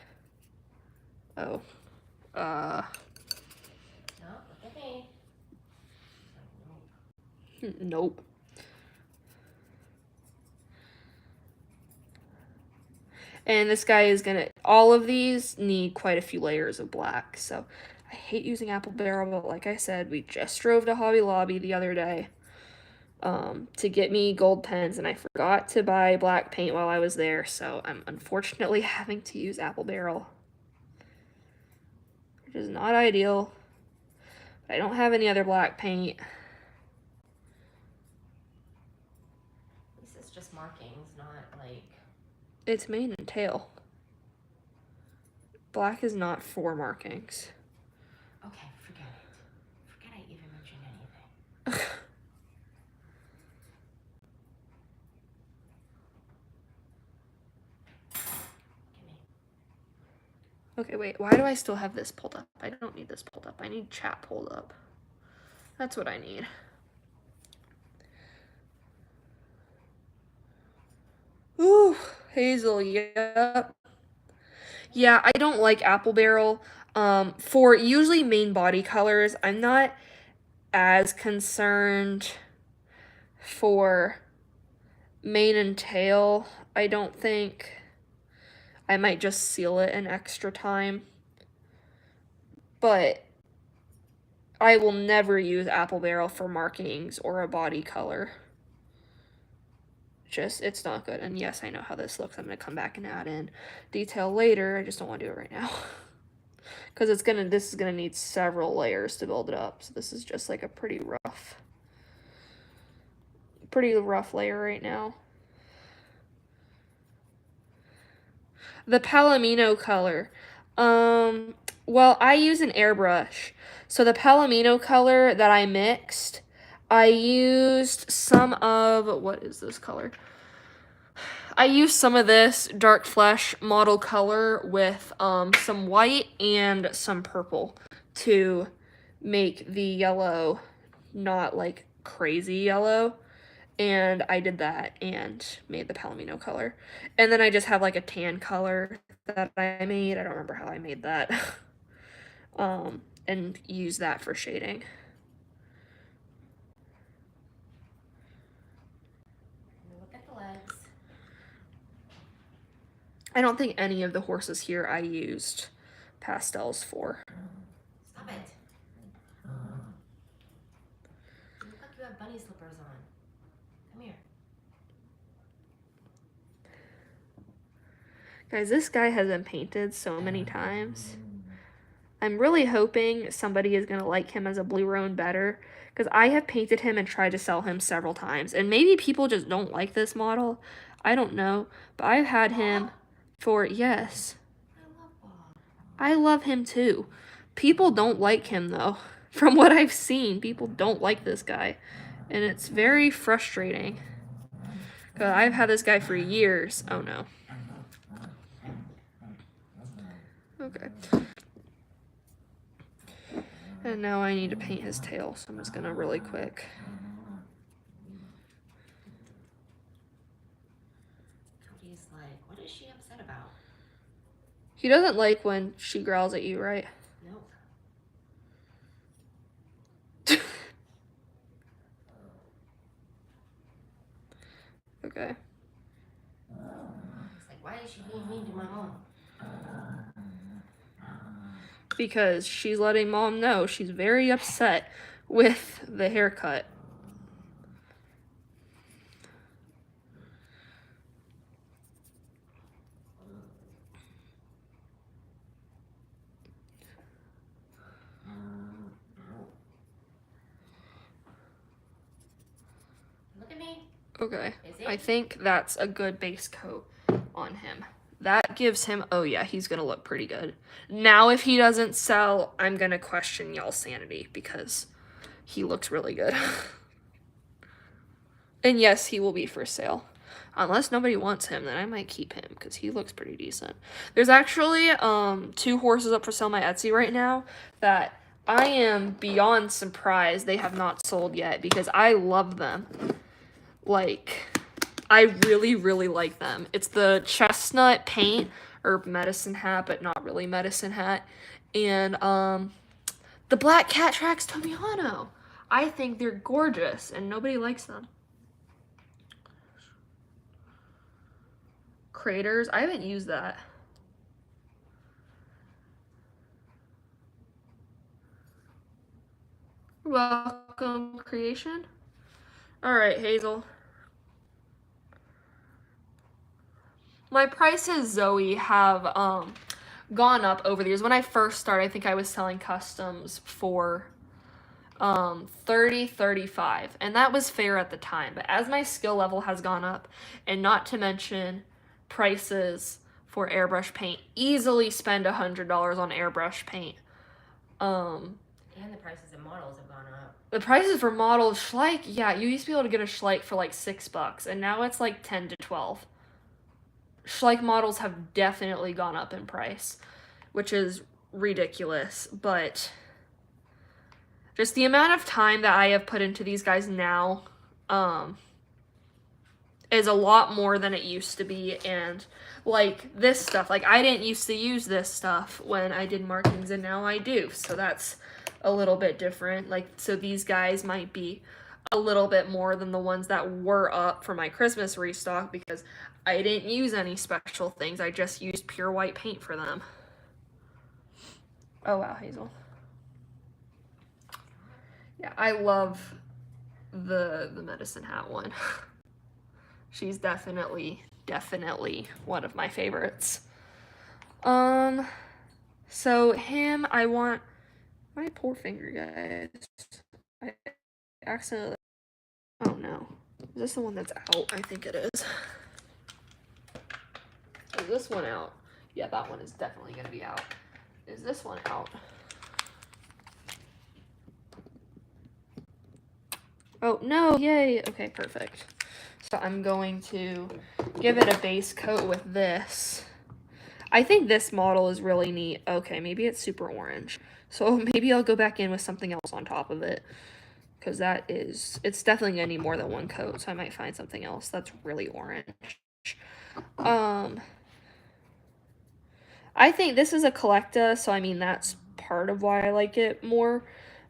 Oh. No, look at me. Nope. And this guy is gonna, all of these need quite a few layers of black, so I hate using apple barrel, but like I said, we just drove to Hobby Lobby the other day to get me gold pens, and I forgot to buy black paint while I was there, so I'm unfortunately having to use apple barrel, which is not ideal. I don't have any other black paint. This is just markings, not like... It's mane and tail. Black is not for markings. Okay, forget it. Forget I even mentioned anything. Give me. Okay, wait, why do I still have this pulled up? I don't need this pulled up. I need chat pulled up. That's what I need. Ooh, Hazel, yep. Yeah, I don't like apple barrel. For usually main body colors, I'm not as concerned for mane and tail, I don't think. I might just seal it an extra time. But I will never use apple barrel for markings or a body color. Just, it's not good. And yes, I know how this looks. I'm going to come back and add in detail later. I just don't want to do it right now. Because this is going to need several layers to build it up. So this is just like a pretty rough layer right now. The Palomino color. Well, I use an airbrush. So the Palomino color that I mixed, I used some of, what is this color? I used some of this Dark Flesh model color with some white and some purple to make the yellow not like crazy yellow. And I did that and made the Palomino color. And then I just have like a tan color that I made. I don't remember how I made that. And use that for shading. Look at the legs. I don't think any of the horses here I used pastels for. Stop it. You look like you have bunny slippers on. Come here. Guys, this guy has been painted so many times. I'm really hoping somebody is going to like him as a blue roan better, because I have painted him and tried to sell him several times. And maybe people just don't like this model. I don't know. But I've had him for, yes. I love Bob. I love him too. People don't like him though. From what I've seen, people don't like this guy. And it's very frustrating. Because I've had this guy for years. Oh no. Okay. And now I need to paint his tail, so I'm just gonna really quick. Cody's like, what is she upset about? He doesn't like when she growls at you, right? Nope. Okay. It's like, why is she being mean to my mom? Because she's letting mom know she's very upset with the haircut. Look at me. Okay. Is it? I think that's a good base coat on him. That gives him, oh yeah, he's gonna look pretty good. Now if he doesn't sell, I'm gonna question y'all's sanity because he looks really good. And yes, he will be for sale. Unless nobody wants him, then I might keep him because he looks pretty decent. There's actually 2 horses up for sale on my Etsy right now that I am beyond surprised they have not sold yet because I love them. Like, I really, really like them. It's the chestnut paint or medicine hat, but not really medicine hat. And the black cat tracks Tomiano. I think they're gorgeous and nobody likes them. Craters, I haven't used that. Welcome, creation. All right, Hazel. My prices, Zoe, have gone up over the years. When I first started, I think I was selling customs for $30, $35, and that was fair at the time. But as my skill level has gone up, and not to mention prices for airbrush paint, easily spend $100 on airbrush paint. And the prices of models have gone up. The prices for models, Schleich, yeah, you used to be able to get a Schleich for like $6, and now it's like 10 to 12. Schleich models have definitely gone up in price, which is ridiculous, but just the amount of time that I have put into these guys now is a lot more than it used to be. And like this stuff, like I didn't used to use this stuff when I did markings, and now I do, so that's a little bit different. Like, so these guys might be a little bit more than the ones that were up for my Christmas restock because I didn't use any special things. I just used pure white paint for them. Oh wow, Hazel. Yeah, I love the medicine hat one. She's definitely one of my favorites. So him, I want my poor finger, guys. I accidentally, oh no. Is this the one that's out? I think it is. Is this one out? Yeah, that one is definitely gonna be out. Is this one out? Oh, no, yay. Okay, perfect. So I'm going to give it a base coat with this. I think this model is really neat. Okay, maybe it's super orange. So maybe I'll go back in with something else on top of it. Because it's definitely going to need more than one coat. So I might find something else that's really orange. I think this is a Collecta, so I mean that's part of why I like it more,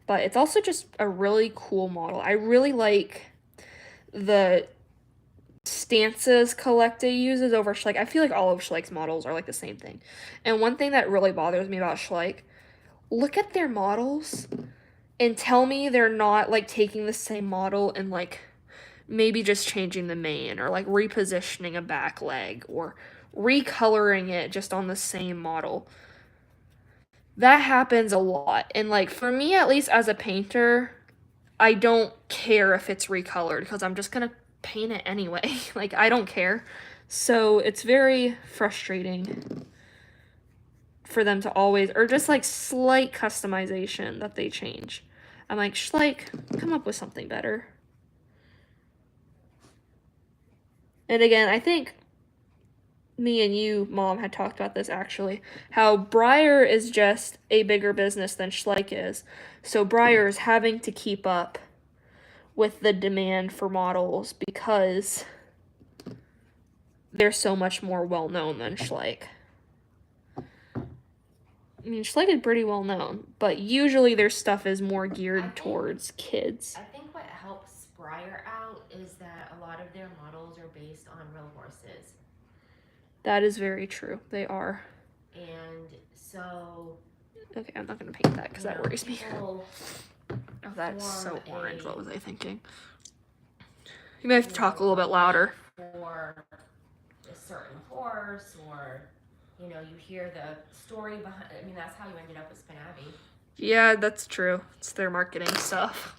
but it's also just a really cool model. I really like the stances Collecta uses over Schleich. I feel like all of Schleich's models are like the same thing. And one thing that really bothers me about Schleich, look at their models and tell me they're not like taking the same model and like maybe just changing the mane or like repositioning a back leg or recoloring it just on the same model. That happens a lot. And like for me, at least as a painter, I don't care if it's recolored because I'm just going to paint it anyway. Like I don't care. So it's very frustrating for them to always, or just like slight customization that they change. I'm like, Schleich, come up with something better. And again, I think me and you, Mom, had talked about this actually, how Breyer is just a bigger business than Schleich is. So Breyer is having to keep up with the demand for models because they're so much more well-known than Schleich. I mean, Schleich is pretty well-known, but usually their stuff is more geared towards kids. I think what helps Breyer out is that a lot of their models are based on real horses. That is very true. They are. And so... Okay, I'm not going to paint that because that worries me. Oh, that's so orange. What was I thinking? You may have to talk a little bit louder. For a certain horse, or, you know, you hear the story behind... I mean, that's how you ended up with Spin Abbey. Yeah, that's true. It's their marketing stuff.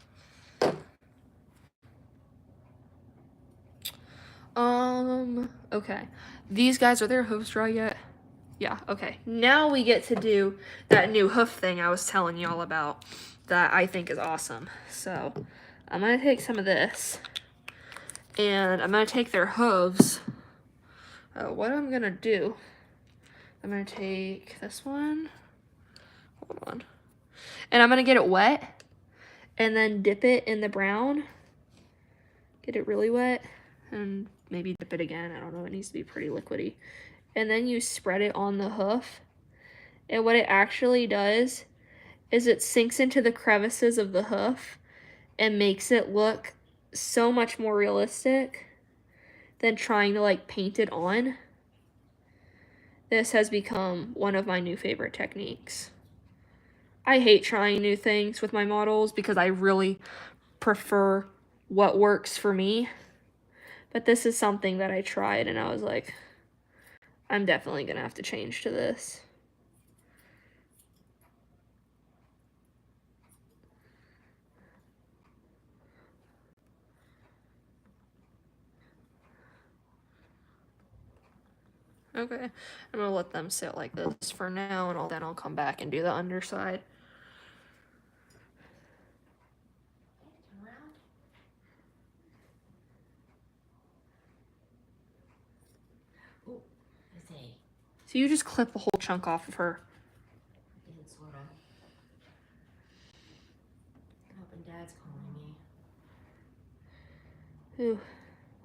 Okay. These guys, are their hooves dry yet? Yeah, okay. Now we get to do that new hoof thing I was telling y'all about that I think is awesome. So, I'm going to take some of this, and I'm going to take their hooves. What I'm going to do, I'm going to take this one. Hold on. And I'm going to get it wet, and then dip it in the brown. Get it really wet, and maybe dip it again. I don't know. It needs to be pretty liquidy. And then you spread it on the hoof. And what it actually does is it sinks into the crevices of the hoof and makes it look so much more realistic than trying to like paint it on. This has become one of my new favorite techniques. I hate trying new things with my models because I really prefer what works for me. But this is something that I tried and I was like, I'm definitely going to have to change to this. Okay, I'm going to let them sit like this for now, and then I'll come back and do the underside. Ooh, let's see. So you just clip a whole chunk off of her. Sort of. I'm hoping Dad's calling me. Ooh.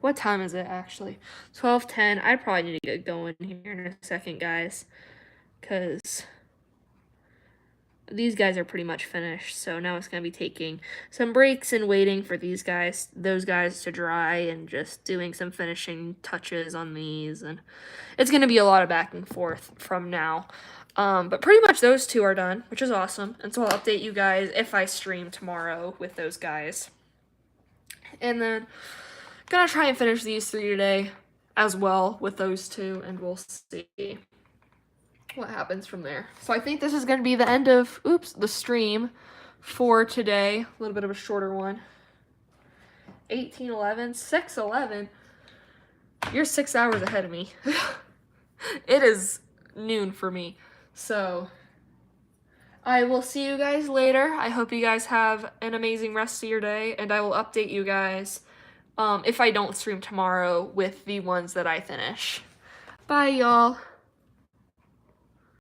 What time is it actually? 12:10. I probably need to get going here in a second, guys, because these guys are pretty much finished. So now it's going to be taking some breaks and waiting for those guys to dry and just doing some finishing touches on these. And it's going to be a lot of back and forth from now. But pretty much those two are done, which is awesome. And so I'll update you guys if I stream tomorrow with those guys. And then gonna try and finish these 3 today as well with those 2, and we'll see what happens from there. So I think this is gonna be the end of the stream for today. A little bit of a shorter one. 18:11, 6:11. You're 6 hours ahead of me. It is noon for me. So I will see you guys later. I hope you guys have an amazing rest of your day, and I will update you guys if I don't stream tomorrow with the ones that I finish. Bye, y'all.